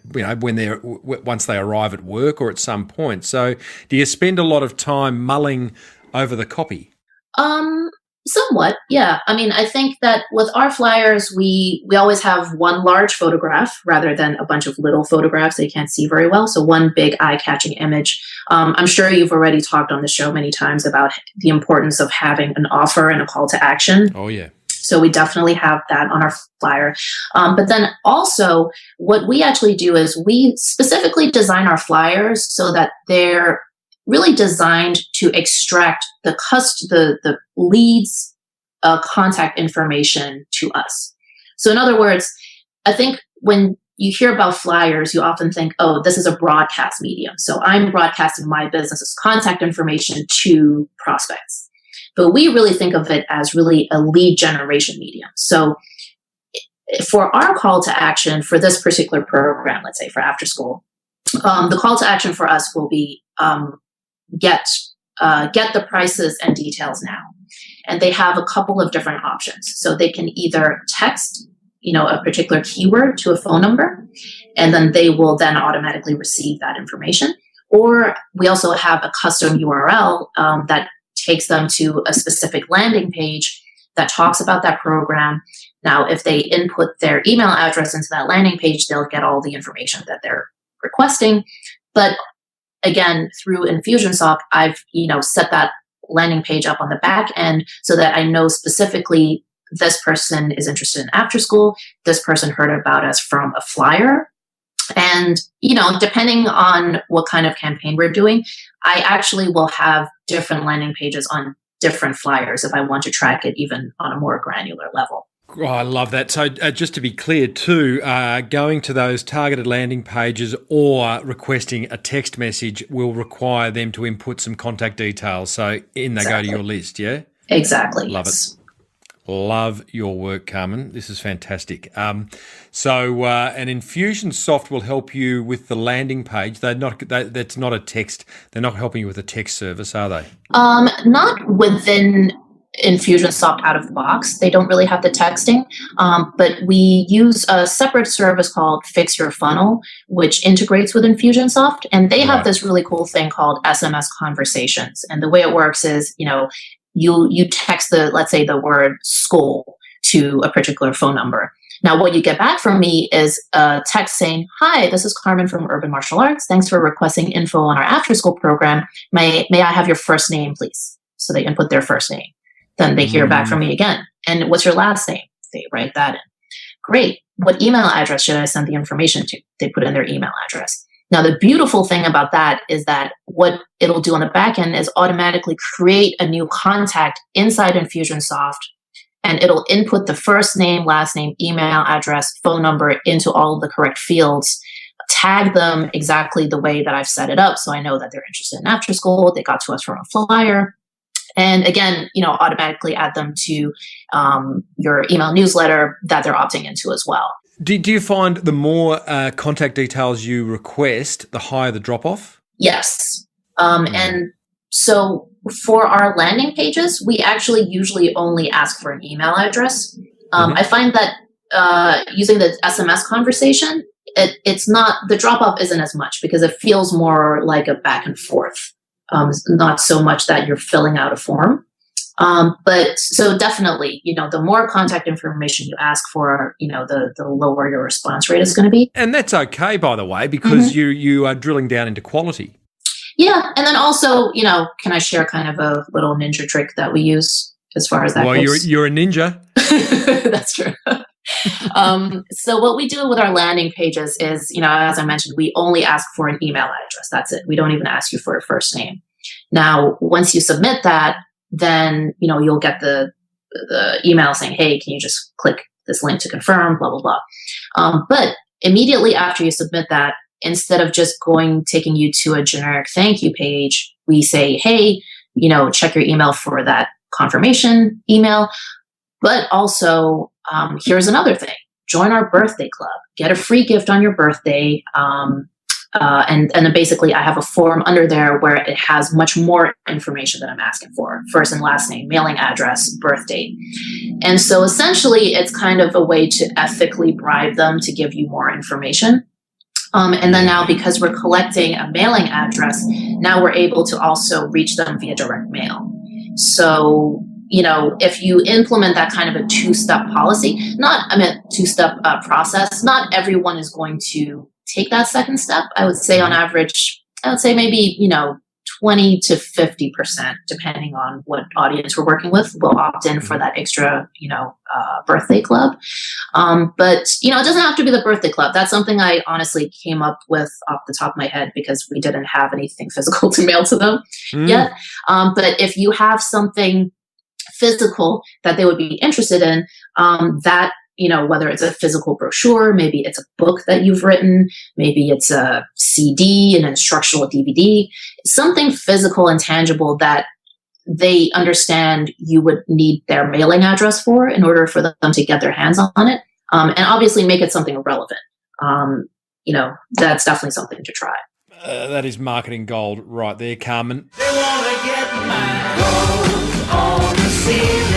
once they arrive at work or at some point. So, do you spend a lot of time mulling over the copy? Somewhat, yeah. I think that with our flyers, we always have one large photograph rather than a bunch of little photographs that you can't see very well. So one big eye-catching image. I'm sure you've already talked on the show many times about the importance of having an offer and a call to action. Oh, yeah. So we definitely have that on our flyer. But then also what we actually do is we specifically design our flyers so that they're really designed to extract the leads contact information to us. So in other words, I think when you hear about flyers, you often think, oh, this is a broadcast medium. So I'm broadcasting my business's contact information to prospects. But we really think of it as really a lead generation medium. So for our call to action for this particular program, let's say for after school, the call to action for us will be get the prices and details now. And they have a couple of different options. So they can either text, a particular keyword to a phone number, and then they will then automatically receive that information. Or we also have a custom URL that takes them to a specific landing page that talks about that program. Now, if they input their email address into that landing page, they'll get all the information that they're requesting. But again, through Infusionsoft, I've, set that landing page up on the back end so that I know specifically this person is interested in after school. This person heard about us from a flyer. And, depending on what kind of campaign we're doing, I actually will have different landing pages on different flyers if I want to track it even on a more granular level. Oh, I love that. So just to be clear too, going to those targeted landing pages or requesting a text message will require them to input some contact details. So in they go to your list, yeah? Exactly. Love yes. it. Love your work, Carmen. This is fantastic. So an Infusionsoft will help you with the landing page. That's not a text. They're not helping you with a text service, are they? Not within Infusionsoft out of the box. They don't really have the texting, but we use a separate service called Fix Your Funnel, which integrates with Infusionsoft, and they have this really cool thing called SMS conversations. And the way it works is, you text let's say the word school to a particular phone number. Now, what you get back from me is a text saying, "Hi, this is Carmen from Urban Martial Arts. Thanks for requesting info on our after-school program. May I have your first name, please?" So they input their first name. Then they hear back from me again. "And what's your last name?" They write that in. "Great. What email address should I send the information to?" They put in their email address. Now, the beautiful thing about that is that what it'll do on the back end is automatically create a new contact inside Infusionsoft, and it'll input the first name, last name, email address, phone number into all of the correct fields, tag them exactly the way that I've set it up so I know that they're interested in after school, they got to us from a flyer. And again, automatically add them to your email newsletter that they're opting into as well. Do you find the more contact details you request, the higher the drop-off? Yes. And so for our landing pages, we actually usually only ask for an email address. I find that using the SMS conversation, it's not, the drop-off isn't as much because it feels more like a back and forth. Not so much that you're filling out a form. But so definitely, the more contact information you ask for, the lower your response rate is going to be. And that's okay, by the way, because you are drilling down into quality. Yeah. And then also, can I share kind of a little ninja trick that we use as far as that goes? Well, you're a ninja. That's true. So what we do with our landing pages is, as I mentioned, we only ask for an email address. That's it. We don't even ask you for a first name. Now, once you submit that, then, you'll get the email saying, "Hey, can you just click this link to confirm, blah, blah, blah." But immediately after you submit that, instead of just taking you to a generic thank you page, we say, "Hey, check your email for that confirmation email." But also, here's another thing. Join our birthday club. Get a free gift on your birthday. And then basically I have a form under there where it has much more information that I'm asking for. First and last name, mailing address, birth date. And so essentially it's kind of a way to ethically bribe them to give you more information. And then now because we're collecting a mailing address, now we're able to also reach them via direct mail. So, if you implement that kind of a two-step two-step process, not everyone is going to take that second step. I would say on average, maybe, 20 to 50%, depending on what audience we're working with, will opt in for that extra, birthday club. But, it doesn't have to be the birthday club. That's something I honestly came up with off the top of my head because we didn't have anything physical to mail to them yet. But if you have something physical that they would be interested in, that, whether it's a physical brochure, maybe it's a book that you've written, maybe it's a CD, an instructional DVD, something physical and tangible that they understand you would need their mailing address for in order for them to get their hands on it. And obviously make it something relevant. That's definitely something to try. That is marketing gold right there, Carmen. They wanna get my gold on the ceiling.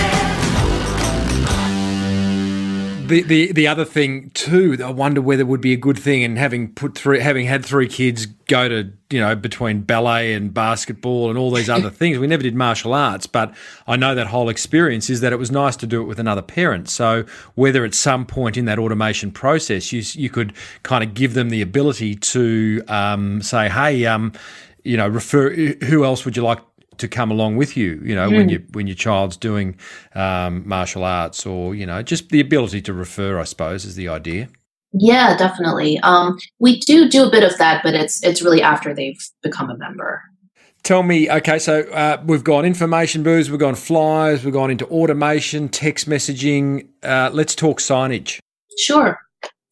The other thing too, I wonder whether it would be a good thing, and having had three kids go to, between ballet and basketball and all these other things, we never did martial arts, but I know that whole experience is that it was nice to do it with another parent. So whether at some point in that automation process, you could kind of give them the ability to say, hey, refer, who else would you like to come along with you, when your child's doing martial arts, or, just the ability to refer, I suppose, is the idea. Yeah, definitely. We do a bit of that, but it's really after they've become a member. Tell me, okay, so we've gone information booths, we've gone flyers, we've gone into automation, text messaging. Let's talk signage. Sure.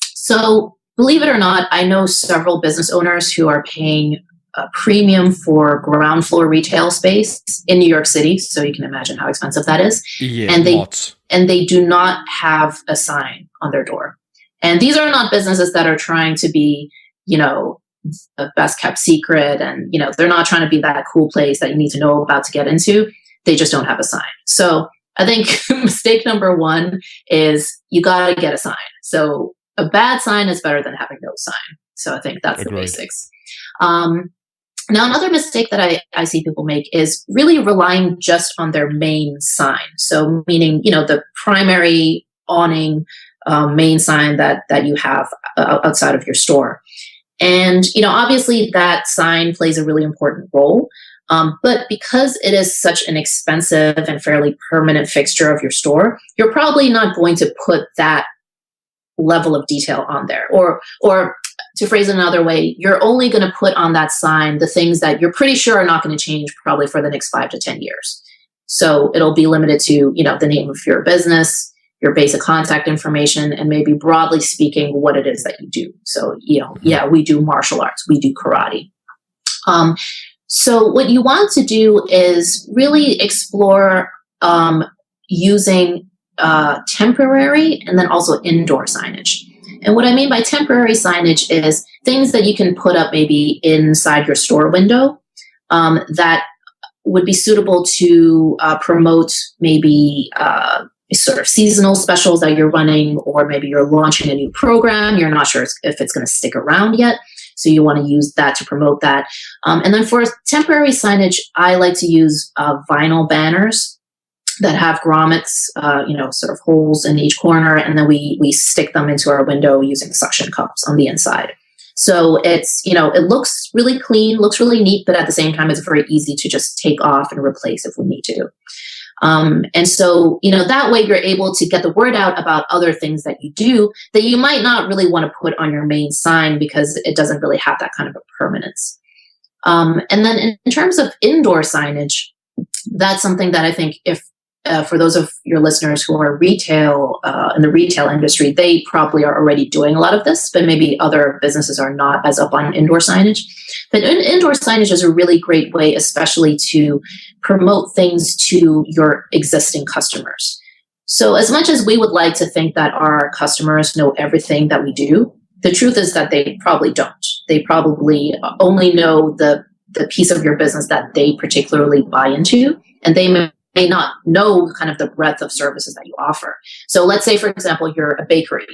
So believe it or not, I know several business owners who are paying a premium for ground floor retail space in New York City. So you can imagine how expensive that is. Yeah, and lots. and they do not have a sign on their door. And these are not businesses that are trying to be, the best kept secret. And, they're not trying to be that cool place that you need to know about to get into. They just don't have a sign. So I think mistake number one is you got to get a sign. So a bad sign is better than having no sign. So I think that's Agreed. the basics. Now, another mistake that I see people make is really relying just on their main sign. So meaning, the primary awning main sign that you have outside of your store. And, obviously that sign plays a really important role. But because it is such an expensive and fairly permanent fixture of your store, you're probably not going to put that level of detail on there. Or to phrase it another way, you're only going to put on that sign the things that you're pretty sure are not going to change probably for the next 5 to 10 years. So it'll be limited to, the name of your business, your basic contact information, and maybe broadly speaking, what it is that you do. So, we do martial arts, we do karate. So what you want to do is really explore using temporary and then also indoor signage. And what I mean by temporary signage is things that you can put up maybe inside your store window that would be suitable to promote maybe sort of seasonal specials that you're running, or maybe you're launching a new program. You're not sure if it's going to stick around yet. So you want to use that to promote that. And then for temporary signage, I like to use vinyl banners that have grommets, sort of holes in each corner. And then we stick them into our window using suction cups on the inside. So it's, it looks really clean, looks really neat, but at the same time, it's very easy to just take off and replace if we need to. And so, that way you're able to get the word out about other things that you do that you might not really want to put on your main sign because it doesn't really have that kind of a permanence. And then in terms of indoor signage, that's something that I think if for those of your listeners who are retail in the retail industry, they probably are already doing a lot of this, but maybe other businesses are not as up on indoor signage. But indoor signage is a really great way, especially to promote things to your existing customers. So as much as we would like to think that our customers know everything that we do, the truth is that they probably don't. They probably only know the piece of your business that they particularly buy into, and they may not know kind of the breadth of services that you offer. So let's say, for example, you're a bakery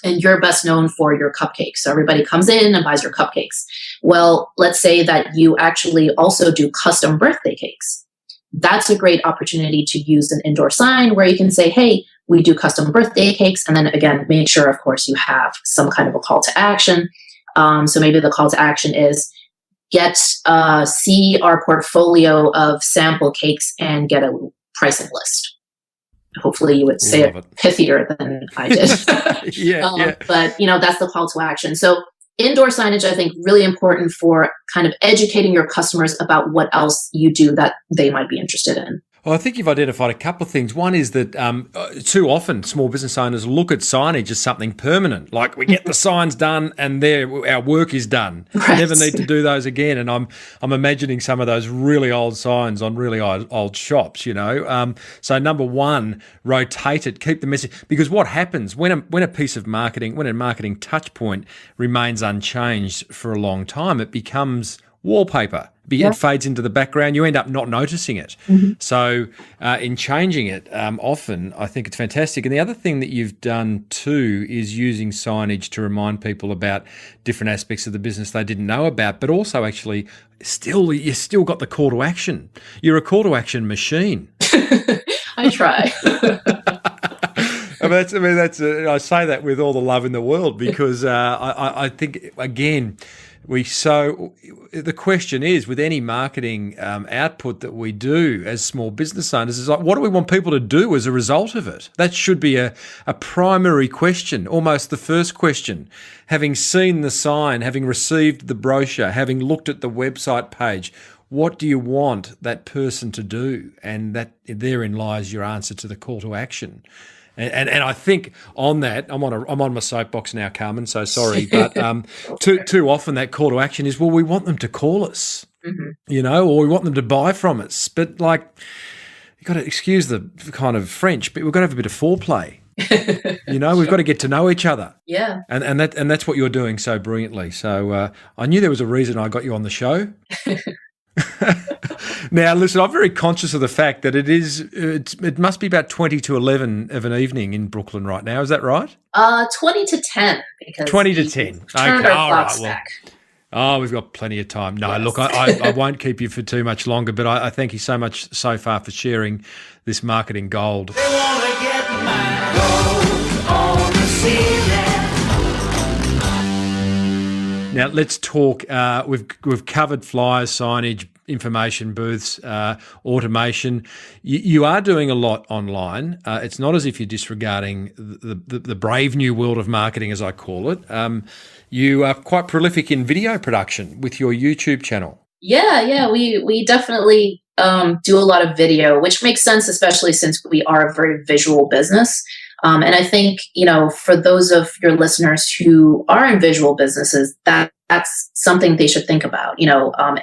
and you're best known for your cupcakes. So everybody comes in and buys your cupcakes. Well, let's say that you actually also do custom birthday cakes. That's a great opportunity to use an indoor sign where you can say, hey, we do custom birthday cakes. And then again, make sure, of course, you have some kind of a call to action. So maybe the call to action is see our portfolio of sample cakes and get a pricing list. Hopefully you would say it pithier than I did. Yeah. But, that's the call to action. So indoor signage, I think, really important for kind of educating your customers about what else you do that they might be interested in. Well, I think you've identified a couple of things. One is that too often small business owners look at signage as something permanent. Like we get the signs done and our work is done. Right. Never need to do those again. And I'm imagining some of those really old signs on really old shops, So number one, rotate it, keep the message. Because what happens when a piece of marketing, when a marketing touch point remains unchanged for a long time, it becomes wallpaper. It fades into the background. You end up not noticing it. Mm-hmm. So in changing it, often I think it's fantastic. And the other thing that you've done too is using signage to remind people about different aspects of the business they didn't know about, but also actually you still got the call to action. You're a call to action machine. I try. I say that with all the love in the world because I think, again, the question is, with any marketing output that we do as small business owners, is like, what do we want people to do as a result of it? That should be a primary question, almost the first question. Having seen the sign, having received the brochure, having looked at the website page, what do you want that person to do? And that therein lies your answer to the call to action. And I think on that, I'm on my soapbox now, Carmen, so sorry, but too often that call to action is, well, we want them to call us, or we want them to buy from us. But you got to excuse the kind of French, but we've got to have a bit of foreplay. We've got to get to know each other. Yeah. And that's what you're doing so brilliantly. So I knew there was a reason I got you on the show. Now, listen, I'm very conscious of the fact that it must be about 20 to 11 of an evening in Brooklyn right now. Is that right? 20 to 10. Because 20 to 10. Turned Okay, our all clocks right. back. Well, we've got plenty of time. No, Yes. look, I won't keep you for too much longer, but I thank you so much so far for sharing this marketing gold. They wanna get my gold on the ceiling. Now let's talk. We've covered flyers, signage, information booths, automation. You are doing a lot online. It's not as if you're disregarding the brave new world of marketing, as I call it. You are quite prolific in video production with your YouTube channel. Yeah, we definitely do a lot of video, which makes sense, especially since we are a very visual business. And I think, for those of your listeners who are in visual businesses, that's something they should think about.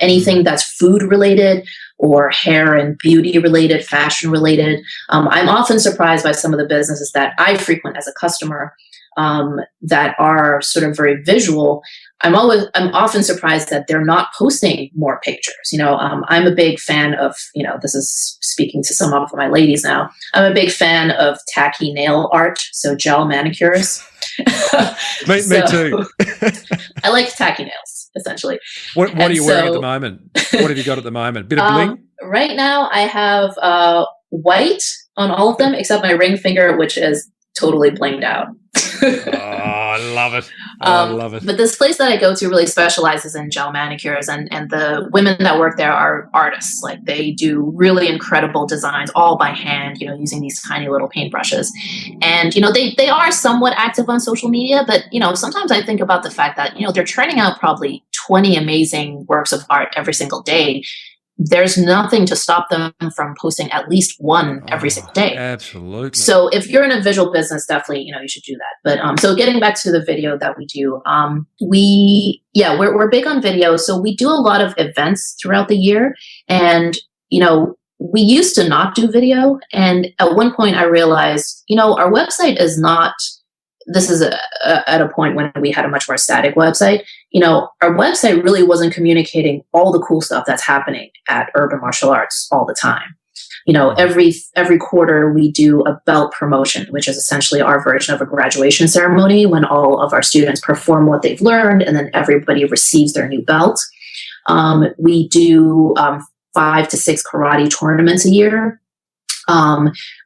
Anything that's food related or hair and beauty related, fashion related. I'm often surprised by some of the businesses that I frequent as a customer that are sort of very visual. I'm often surprised that they're not posting more pictures. I'm a big fan of, this is speaking to some of my ladies now. I'm a big fan of tacky nail art, so gel manicures. Me too. I like tacky nails, essentially. What are you wearing at the moment? What have you got at the moment? Bit of bling? Right now, I have white on all of them except my ring finger, which is totally blinged out. I love it. I love it. But this place that I go to really specializes in gel manicures, and the women that work there are artists. Like, they do really incredible designs all by hand, using these tiny little paintbrushes. And, they are somewhat active on social media, but, sometimes I think about the fact that, they're churning out probably 20 amazing works of art every single day. There's nothing to stop them from posting at least one every single day. Absolutely. So if you're in a visual business, definitely, you should do that. But so getting back to the video that we do, we're big on video. So we do a lot of events throughout the year. And, we used to not do video. And at one point I realized, our website is not, this is at a point when we had a much more static website. Our website really wasn't communicating all the cool stuff that's happening at Urban Martial Arts all the time. Every quarter we do a belt promotion, which is essentially our version of a graduation ceremony when all of our students perform what they've learned and then everybody receives their new belt. We do 5 to 6 karate tournaments a year.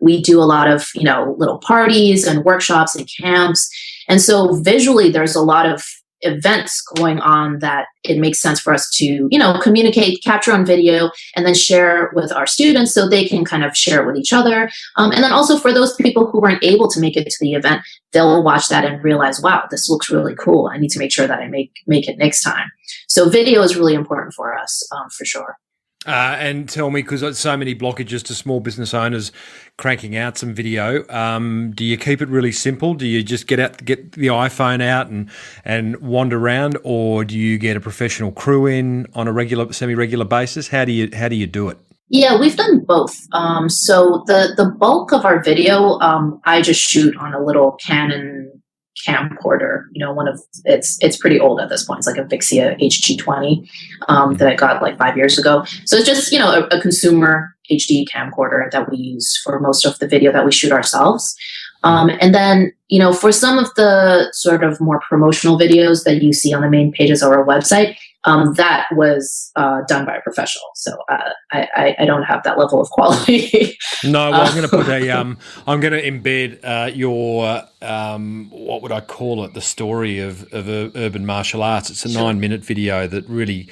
We do a lot of, little parties and workshops and camps. And so visually, there's a lot of events going on that it makes sense for us to, communicate, capture on video, and then share with our students so they can kind of share it with each other. And then also for those people who weren't able to make it to the event, they'll watch that and realize, wow, this looks really cool. I need to make sure that I make it next time. So video is really important for us, for sure. And tell me, because there's so many blockages to small business owners cranking out some video, do you keep it really simple? Do you just get the iPhone out and wander around, or do you get a professional crew in on a semi-regular basis? How do you do it? Yeah, we've done both. So the bulk of our video, I just shoot on a little Canon camcorder, it's pretty old at this point. It's like a Vixia HG20 that I got like 5 years ago. So it's just, a consumer HD camcorder that we use for most of the video that we shoot ourselves. And then, for some of the sort of more promotional videos that you see on the main pages of our website, that was done by a professional. So I don't have that level of quality. No, well, I'm going to put I'm going to embed your, what would I call it? The story of Urban Martial Arts. It's a 9-minute video that really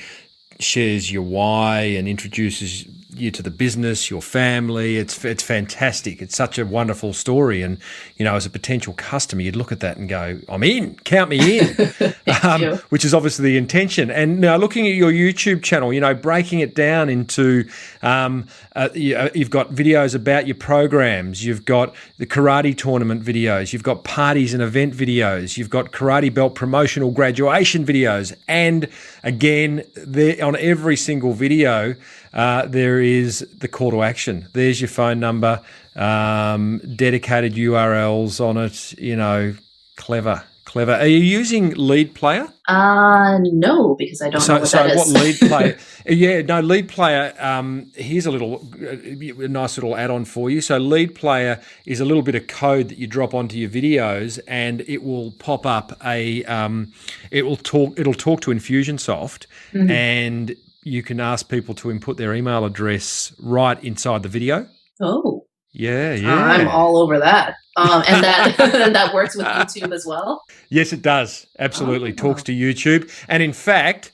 shares your why and introduces you to the business, your family. It's fantastic. It's such a wonderful story. And, as a potential customer, you'd look at that and go, I'm in, count me in, which is obviously the intention. And now looking at your YouTube channel, breaking it down into, you've got videos about your programs. You've got the karate tournament videos. You've got parties and event videos. You've got karate belt promotional graduation videos and again, there on every single video, there is the call to action. There's your phone number, dedicated URLs on it. Clever. Are you using Lead Player? No, because I don't know what that is. What Lead Player? Lead Player. Here's a nice little add-on for you. So Lead Player is a little bit of code that you drop onto your videos, and it will pop up it'll talk to Infusionsoft, and you can ask people to input their email address right inside the video. Oh. Yeah. I'm all over that. And that that works with YouTube as well? Yes, it does. Absolutely. Talks to YouTube. And in fact,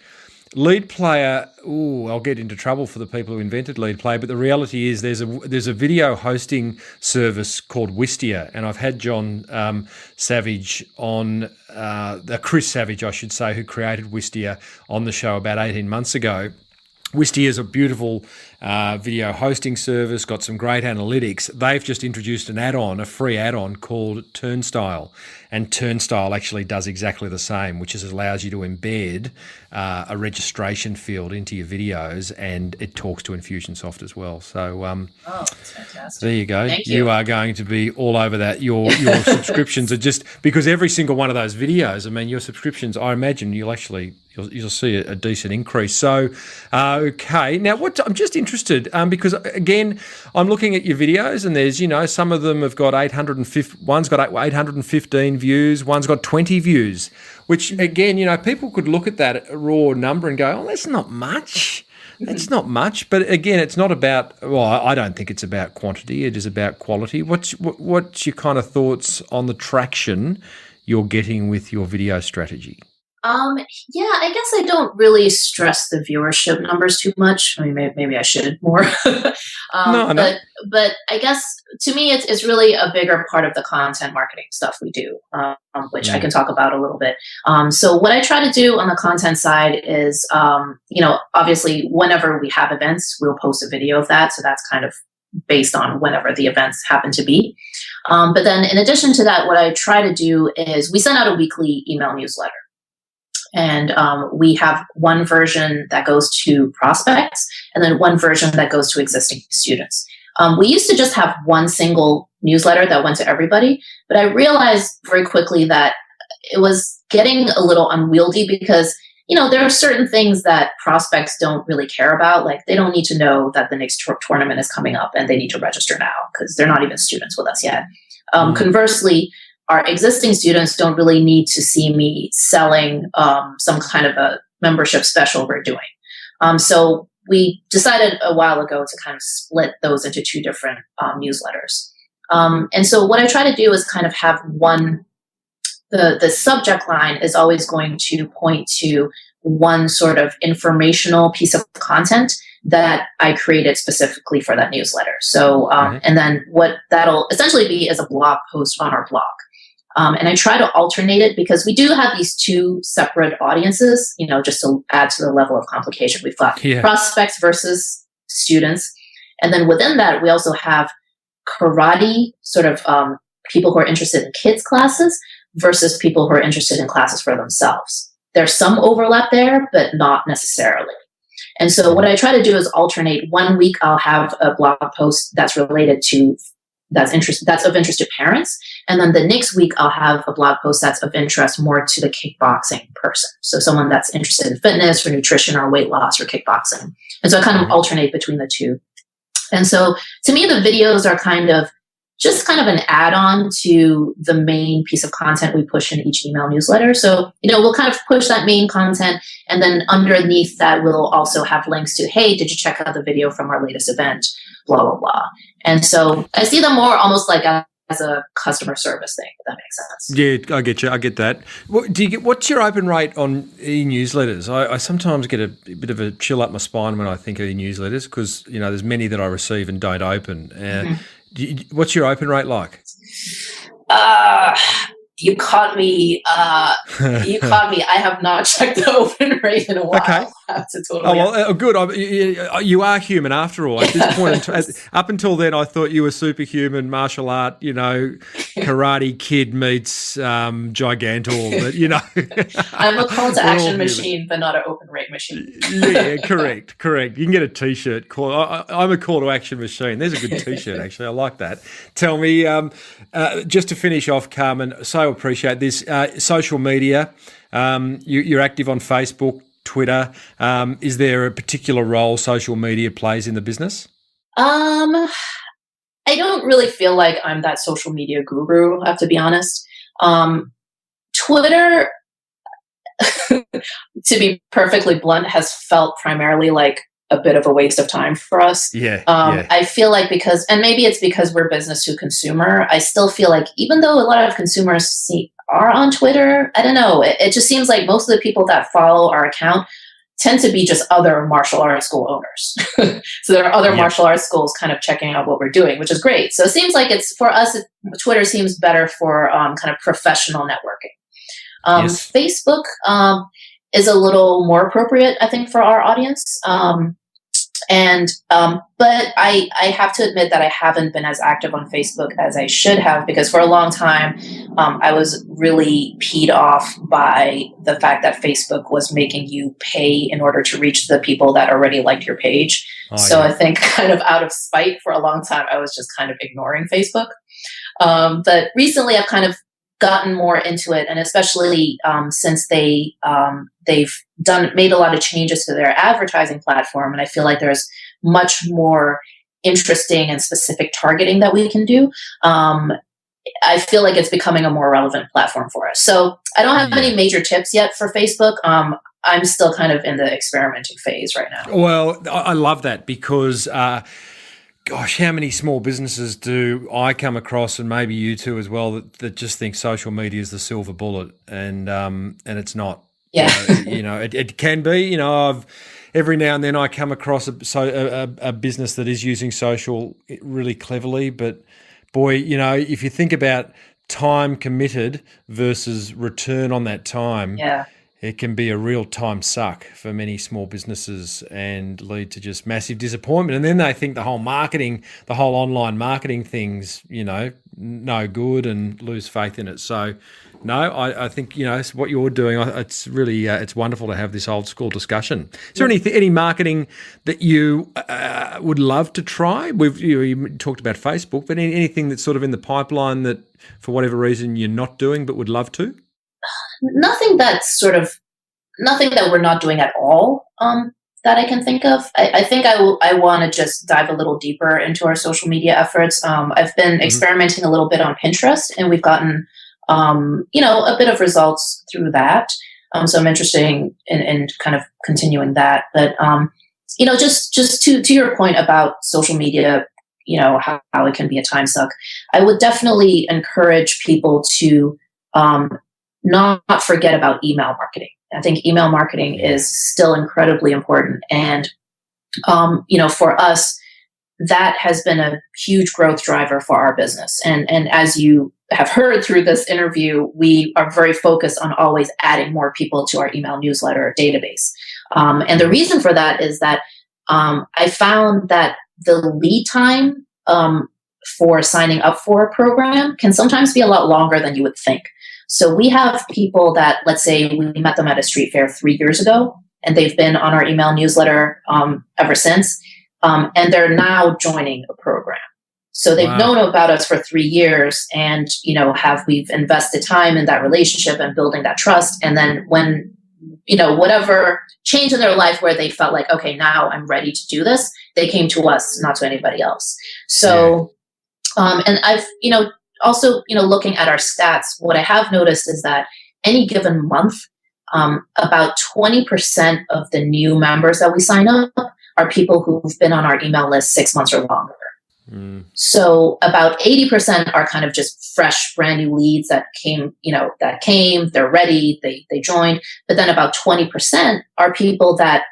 Lead Player, I'll get into trouble for the people who invented Lead Player, but the reality is there's a video hosting service called Wistia, and I've had John Savage on, Chris Savage, I should say, who created Wistia on the show about 18 months ago. Wistia is a beautiful video hosting service, got some great analytics. They've just introduced a free add-on called Turnstile. And Turnstile actually does exactly the same, which allows you to embed a registration field into your videos, and it talks to Infusionsoft as well. So that's fantastic. There you go. Thank you. You are going to be all over that. Your subscriptions are just, because every single one of those videos, I mean, your subscriptions, I imagine you'll see a decent increase. So, okay. Now, I'm just interested because, again, I'm looking at your videos, and there's, some of them have got 850, one's got 815 views, one's got 20 views, which, again, people could look at that raw number and go, that's not much. It's not much. But, again, it's not about, I don't think it's about quantity. It is about quality. What's your kind of thoughts on the traction you're getting with your video strategy? I guess I don't really stress the viewership numbers too much. I mean, maybe I should more. No. But I guess to me, it's really a bigger part of the content marketing stuff we do, which I can talk about a little bit. So what I try to do on the content side is, obviously whenever we have events, we'll post a video of that. So that's kind of based on whenever the events happen to be. But then in addition to that, what I try to do is we send out a weekly email newsletter. And we have one version that goes to prospects and then one version that goes to existing students. We used to just have one single newsletter that went to everybody, but I realized very quickly that it was getting a little unwieldy because, there are certain things that prospects don't really care about. Like they don't need to know that the next tournament is coming up and they need to register now because they're not even students with us yet. Conversely, our existing students don't really need to see me selling some kind of a membership special we're doing. So we decided a while ago to kind of split those into two different newsletters. And so what I try to do is kind of have the subject line is always going to point to one sort of informational piece of content that I created specifically for that newsletter. So, and then what that'll essentially be is a blog post on our blog. And I try to alternate it because we do have these two separate audiences, just to add to the level of complication. We've got prospects versus students. And then within that, we also have karate sort of people who are interested in kids classes versus people who are interested in classes for themselves. There's some overlap there, but not necessarily. And so what I try to do is alternate. 1 week, I'll have a blog post that's related to that's of interest to parents. And then the next week I'll have a blog post that's of interest more to the kickboxing person. So someone that's interested in fitness or nutrition or weight loss or kickboxing. And so I kind of alternate between the two. And so to me, the videos are kind of an add-on to the main piece of content we push in each email newsletter. So, we'll kind of push that main content. And then underneath that, we'll also have links to, hey, did you check out the video from our latest event? Blah, blah, blah. And so I see them more almost like as a customer service thing, if that makes sense. Yeah, I get you. I get that. What's your open rate on e-newsletters? I sometimes get a bit of a chill up my spine when I think of e-newsletters because, there's many that I receive and don't open. What's your open rate like? You caught me. You caught me. I have not checked the open rate in a while. Okay. I have to totally. Oh, well, good. You are human after all. At this point, up until then, I thought you were superhuman, martial art, Karate Kid meets Gigantor. But, I'm a call to action machine, but not an open rate machine. Yeah, correct. You can get a T-shirt. I'm a call to action machine. There's a good T-shirt, actually. I like that. Tell me, just to finish off, Carmen, so appreciate this. Social media, you're active on Facebook, Twitter. Is there a particular role social media plays in the business? I don't really feel like I'm that social media guru, I have to be honest. Twitter, to be perfectly blunt, has felt primarily like a bit of a waste of time for us. Yeah. I feel like and maybe it's because we're business to consumer, I still feel like even though a lot of consumers are on Twitter, I don't know, it just seems like most of the people that follow our account tend to be just other martial arts school owners. So there are other martial arts schools kind of checking out what we're doing, which is great. So it seems like for us, Twitter seems better for kind of professional networking. Yes. Facebook is a little more appropriate, I think, for our audience. But I have to admit that I haven't been as active on Facebook as I should have, because for a long time, I was really peed off by the fact that Facebook was making you pay in order to reach the people that already liked your page. I think kind of out of spite for a long time, I was just kind of ignoring Facebook. But recently I've kind of gotten more into it, and especially since they've made a lot of changes to their advertising platform, and I feel like there's much more interesting and specific targeting that we can do. I feel like it's becoming a more relevant platform for us. So I don't have any major tips yet for Facebook. I'm still kind of in the experimenting phase right now. Well, I love that because gosh, how many small businesses do I come across, and maybe you too as well, that just think social media is the silver bullet, and it's not. Yeah, it can be. Every now and then I come across a business that is using social really cleverly, but boy, if you think about time committed versus return on that time, it can be a real time suck for many small businesses and lead to just massive disappointment. And then they think the whole online marketing thing's, no good, and lose faith in it. So, no, I think, it's what you're doing. It's really, it's wonderful to have this old school discussion. Is there any marketing that you would love to try? You talked about Facebook, but anything that's sort of in the pipeline that for whatever reason you're not doing but would love to? Nothing that we're not doing at all that I can think of. I think I want to just dive a little deeper into our social media efforts. I've been experimenting a little bit on Pinterest, and we've gotten a bit of results through that. So I'm interested in kind of continuing that. But just to your point about social media, how it can be a time suck, I would definitely encourage people to not forget about email marketing. I think email marketing is still incredibly important. And, for us, that has been a huge growth driver for our business. And as you have heard through this interview, we are very focused on always adding more people to our email newsletter database. And the reason for that is that I found that the lead time for signing up for a program can sometimes be a lot longer than you would think. So we have people that, let's say we met them at a street fair 3 years ago, and they've been on our email newsletter ever since, and they're now joining a program. So they've known about us for 3 years, and we've invested time in that relationship and building that trust. And then when whatever change in their life where they felt like, okay, now I'm ready to do this, they came to us, not to anybody else. So, and I've also, looking at our stats, what I have noticed is that any given month, about 20% of the new members that we sign up are people who've been on our email list 6 months or longer. So about 80% are kind of just fresh, brand new leads that came, they're ready, they joined. But then about 20% are people that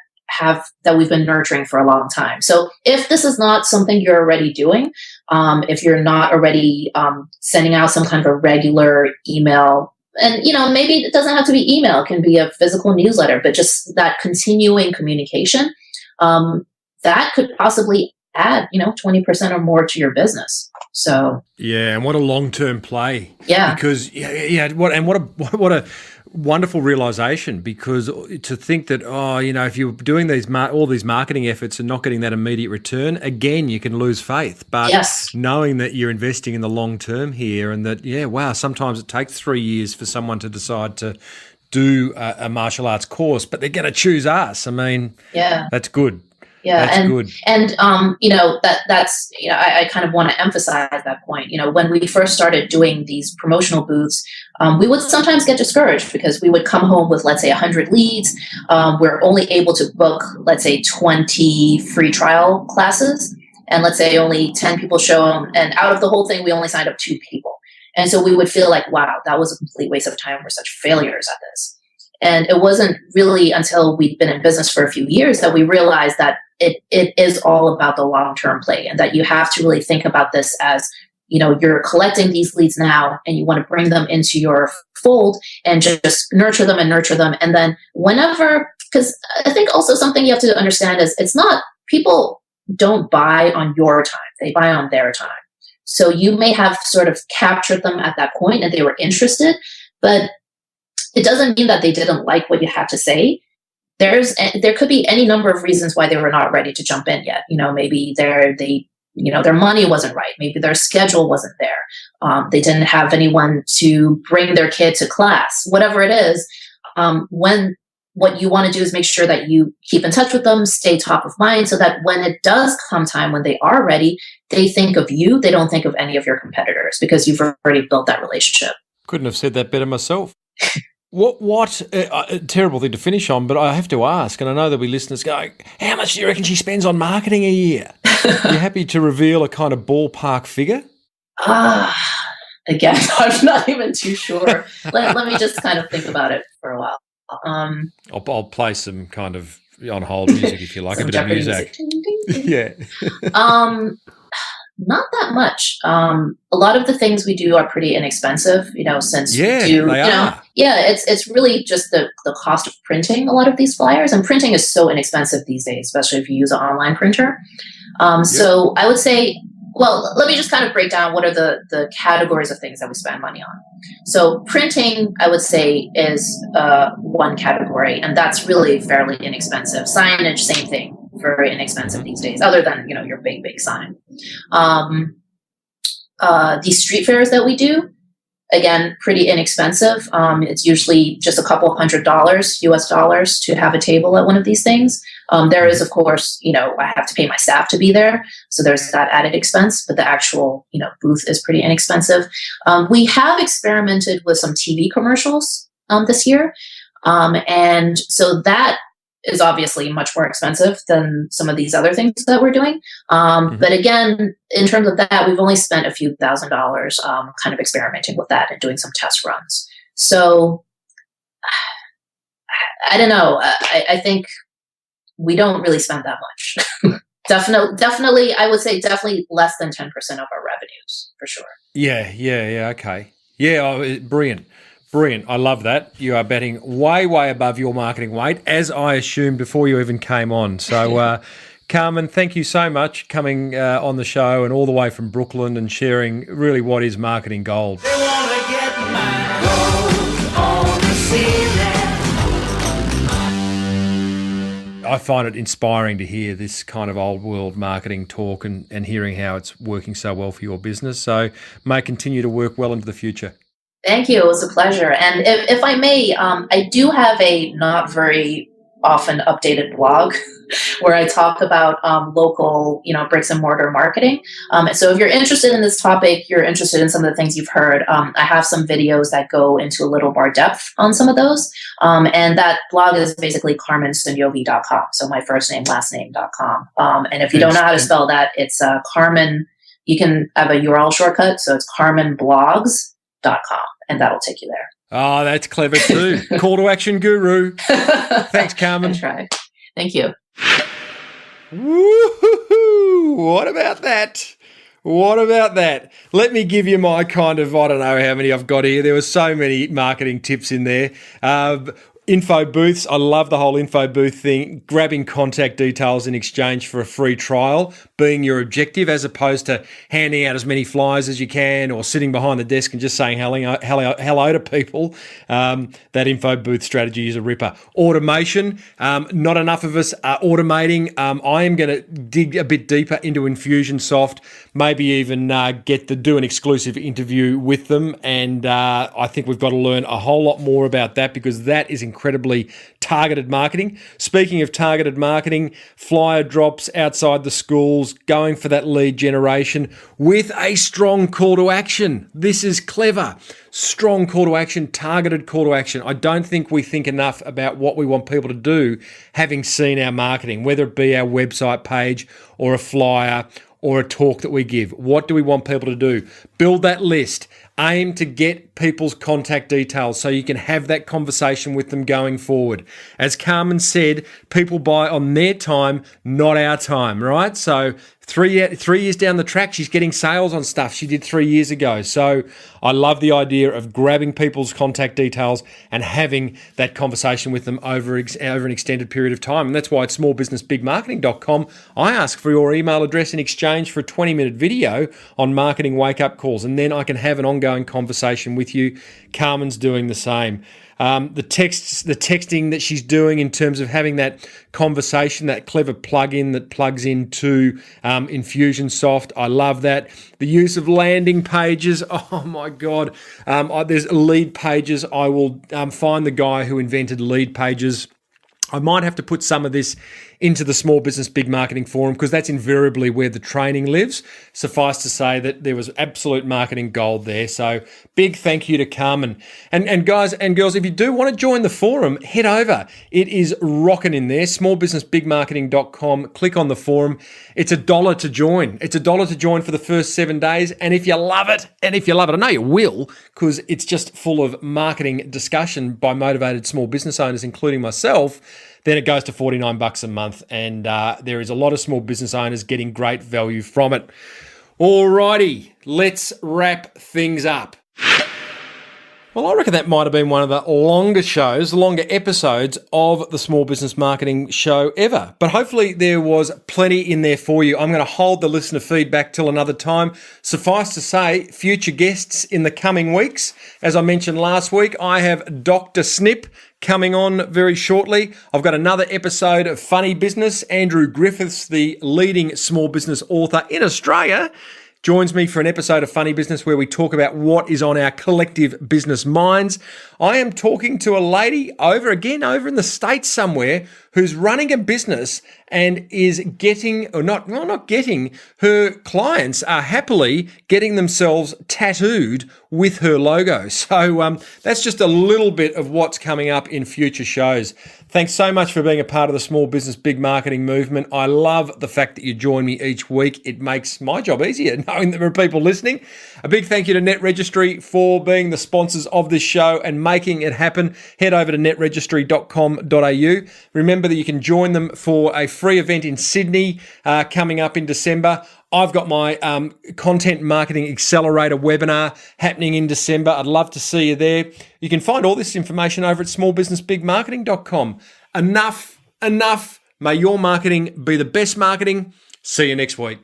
we've been nurturing for a long time. So if this is not something you're already doing, if you're not already sending out some kind of a regular email, and maybe it doesn't have to be email, it can be a physical newsletter, but just that continuing communication, that could possibly add 20% or more to your business. So yeah, and what a long-term play. Yeah, because what a wonderful realization, because to think that if you're doing all these marketing efforts and not getting that immediate return, again you can lose faith. But yes, knowing that you're investing in the long term here, and that sometimes it takes 3 years for someone to decide to do a martial arts course, but they're going to choose us. I mean, that's good. Yeah, that's good. And that's I kind of want to emphasize that point. When we first started doing these promotional booths, we would sometimes get discouraged because we would come home with, let's say, 100 leads. We're only able to book, let's say, 20 free trial classes, and let's say only 10 people show them, and out of the whole thing, we only signed up 2 people. And so we would feel like, wow, that was a complete waste of time. We're such failures at this. And it wasn't really until we'd been in business for a few years that we realized that it is all about the long-term play, and that you have to really think about this as, you're collecting these leads now and you want to bring them into your fold and just nurture them. And then whenever, because I think also something you have to understand is it's not, people don't buy on your time, they buy on their time. So you may have sort of captured them at that point and they were interested, but it doesn't mean that they didn't like what you had to say. There could be any number of reasons why they were not ready to jump in yet. Maybe their money wasn't right. Maybe their schedule wasn't there. They didn't have anyone to bring their kid to class. Whatever it is, what you want to do is make sure that you keep in touch with them, stay top of mind, so that when it does come time when they are ready, they think of you. They don't think of any of your competitors, because you've already built that relationship. Couldn't have said that better myself. What a terrible thing to finish on, but I have to ask, and I know there'll be listeners going, how much do you reckon she spends on marketing a year? Are you happy to reveal a kind of ballpark figure? Again, I'm not even too sure. Let me just kind of think about it for a while. I'll play some kind of on hold music if you like, a bit of music. Ding, ding, ding. Yeah. Not that much. A lot of the things we do are pretty inexpensive, since we do, it's really just the cost of printing a lot of these flyers, and printing is so inexpensive these days, especially if you use an online printer. So I would say, well, let me just kind of break down what are the categories of things that we spend money on. So printing, I would say, is one category, and that's really fairly inexpensive. Signage, same thing. Very inexpensive these days, other than your big sign. These street fairs that we do, again, pretty inexpensive. It's usually just a couple $100 US dollars to have a table at one of these things. There is, of course, I have to pay my staff to be there, so there's that added expense, but the actual booth is pretty inexpensive. We have experimented with some TV commercials this year, and so that is obviously much more expensive than some of these other things that we're doing. But again, in terms of that, we've only spent a few $1,000s kind of experimenting with that and doing some test runs. So I don't know. I think we don't really spend that much. Definitely, I would say definitely less than 10% of our revenues, for sure. Yeah, okay. Yeah, brilliant. I love that. You are betting way above your marketing weight, as I assumed before you even came on. So, Carmen, thank you so much coming on the show, and all the way from Brooklyn, and sharing really what is marketing gold. They want to get my gold on the ceiling. I find it inspiring to hear this kind of old world marketing talk, and hearing how it's working so well for your business. So may continue to work well into the future. Thank you. It was a pleasure. And if I may, I do have a not very often updated blog where I talk about local, bricks and mortar marketing. So if you're interested in this topic, you're interested in some of the things you've heard, I have some videos that go into a little more depth on some of those. And that blog is basically carmensognonvi.com. So my first name, last name.com. And if you don't know how to spell that, it's Carmen. You can have a URL shortcut. So it's carmenblogs.com, and that'll take you there. Oh, that's clever too. Call to action guru. Thanks, Carmen. I try. Thank you. Woo-hoo-hoo. What about that? What about that? Let me give you my kind of, I don't know how many I've got here. There were so many marketing tips in there. Info booths. I love the whole info booth thing. Grabbing contact details in exchange for a free trial being your objective, as opposed to handing out as many flyers as you can or sitting behind the desk and just saying hello to people. That info booth strategy is a ripper. Automation. Not enough of us are automating. I am going to dig a bit deeper into Infusionsoft, maybe even do an exclusive interview with them. And I think we've got to learn a whole lot more about that, because that is incredibly targeted marketing. Speaking of targeted marketing, flyer drops outside the schools, going for that lead generation with a strong call to action. This is clever. Strong call to action, targeted call to action. I don't think we think enough about what we want people to do having seen our marketing, whether it be our website page or a flyer or a talk that we give. What do we want people to do? Build that list. Aim to get people's contact details so you can have that conversation with them going forward. As Carmen said, people buy on their time, not our time, right? So 3 years down the track, she's getting sales on stuff she did 3 years ago. So I love the idea of grabbing people's contact details and having that conversation with them over an extended period of time. And that's why at smallbusinessbigmarketing.com, I ask for your email address in exchange for a 20-minute video on marketing wake-up calls. And then I can have an ongoing conversation with you. Carmen's doing the same. The texting that she's doing in terms of having that conversation, that clever plug-in that plugs into Infusionsoft. I love that. The use of landing pages. Oh my God. There's lead pages. I will find the guy who invented lead pages. I might have to put some of this into the Small Business Big Marketing Forum, because that's invariably where the training lives. Suffice to say that there was absolute marketing gold there. So big thank you to Carmen. And guys and girls, if you do want to join the forum, head over. It is rocking in there. smallbusinessbigmarketing.com. Click on the forum. It's $1 to join. It's $1 to join for the first 7 days. And if you love it, I know you will, because it's just full of marketing discussion by motivated small business owners, including myself, then it goes to $49 a month, and there is a lot of small business owners getting great value from it. Alrighty, let's wrap things up. Well, I reckon that might have been one of the longer episodes of the Small Business Marketing Show ever. But hopefully there was plenty in there for you. I'm going to hold the listener feedback till another time. Suffice to say, future guests in the coming weeks. As I mentioned last week, I have Dr. Snip coming on very shortly. I've got another episode of Funny Business. Andrew Griffiths, the leading small business author in Australia, joins me for an episode of Funny Business where we talk about what is on our collective business minds. I am talking to a lady over in the States somewhere who's running a business and is her clients are happily getting themselves tattooed with her logo. So that's just a little bit of what's coming up in future shows. Thanks so much for being a part of the Small Business Big Marketing movement. I love the fact that you join me each week. It makes my job easier knowing that there are people listening. A big thank you to Net Registry for being the sponsors of this show and making it happen. Head over to netregistry.com.au. Remember that you can join them for a free event in Sydney coming up in December. I've got my Content Marketing Accelerator webinar happening in December. I'd love to see you there. You can find all this information over at smallbusinessbigmarketing.com. Enough. May your marketing be the best marketing. See you next week.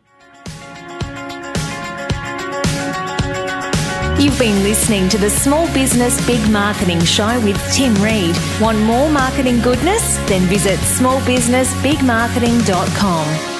You've been listening to the Small Business Big Marketing Show with Tim Reid. Want more marketing goodness? Then visit smallbusinessbigmarketing.com.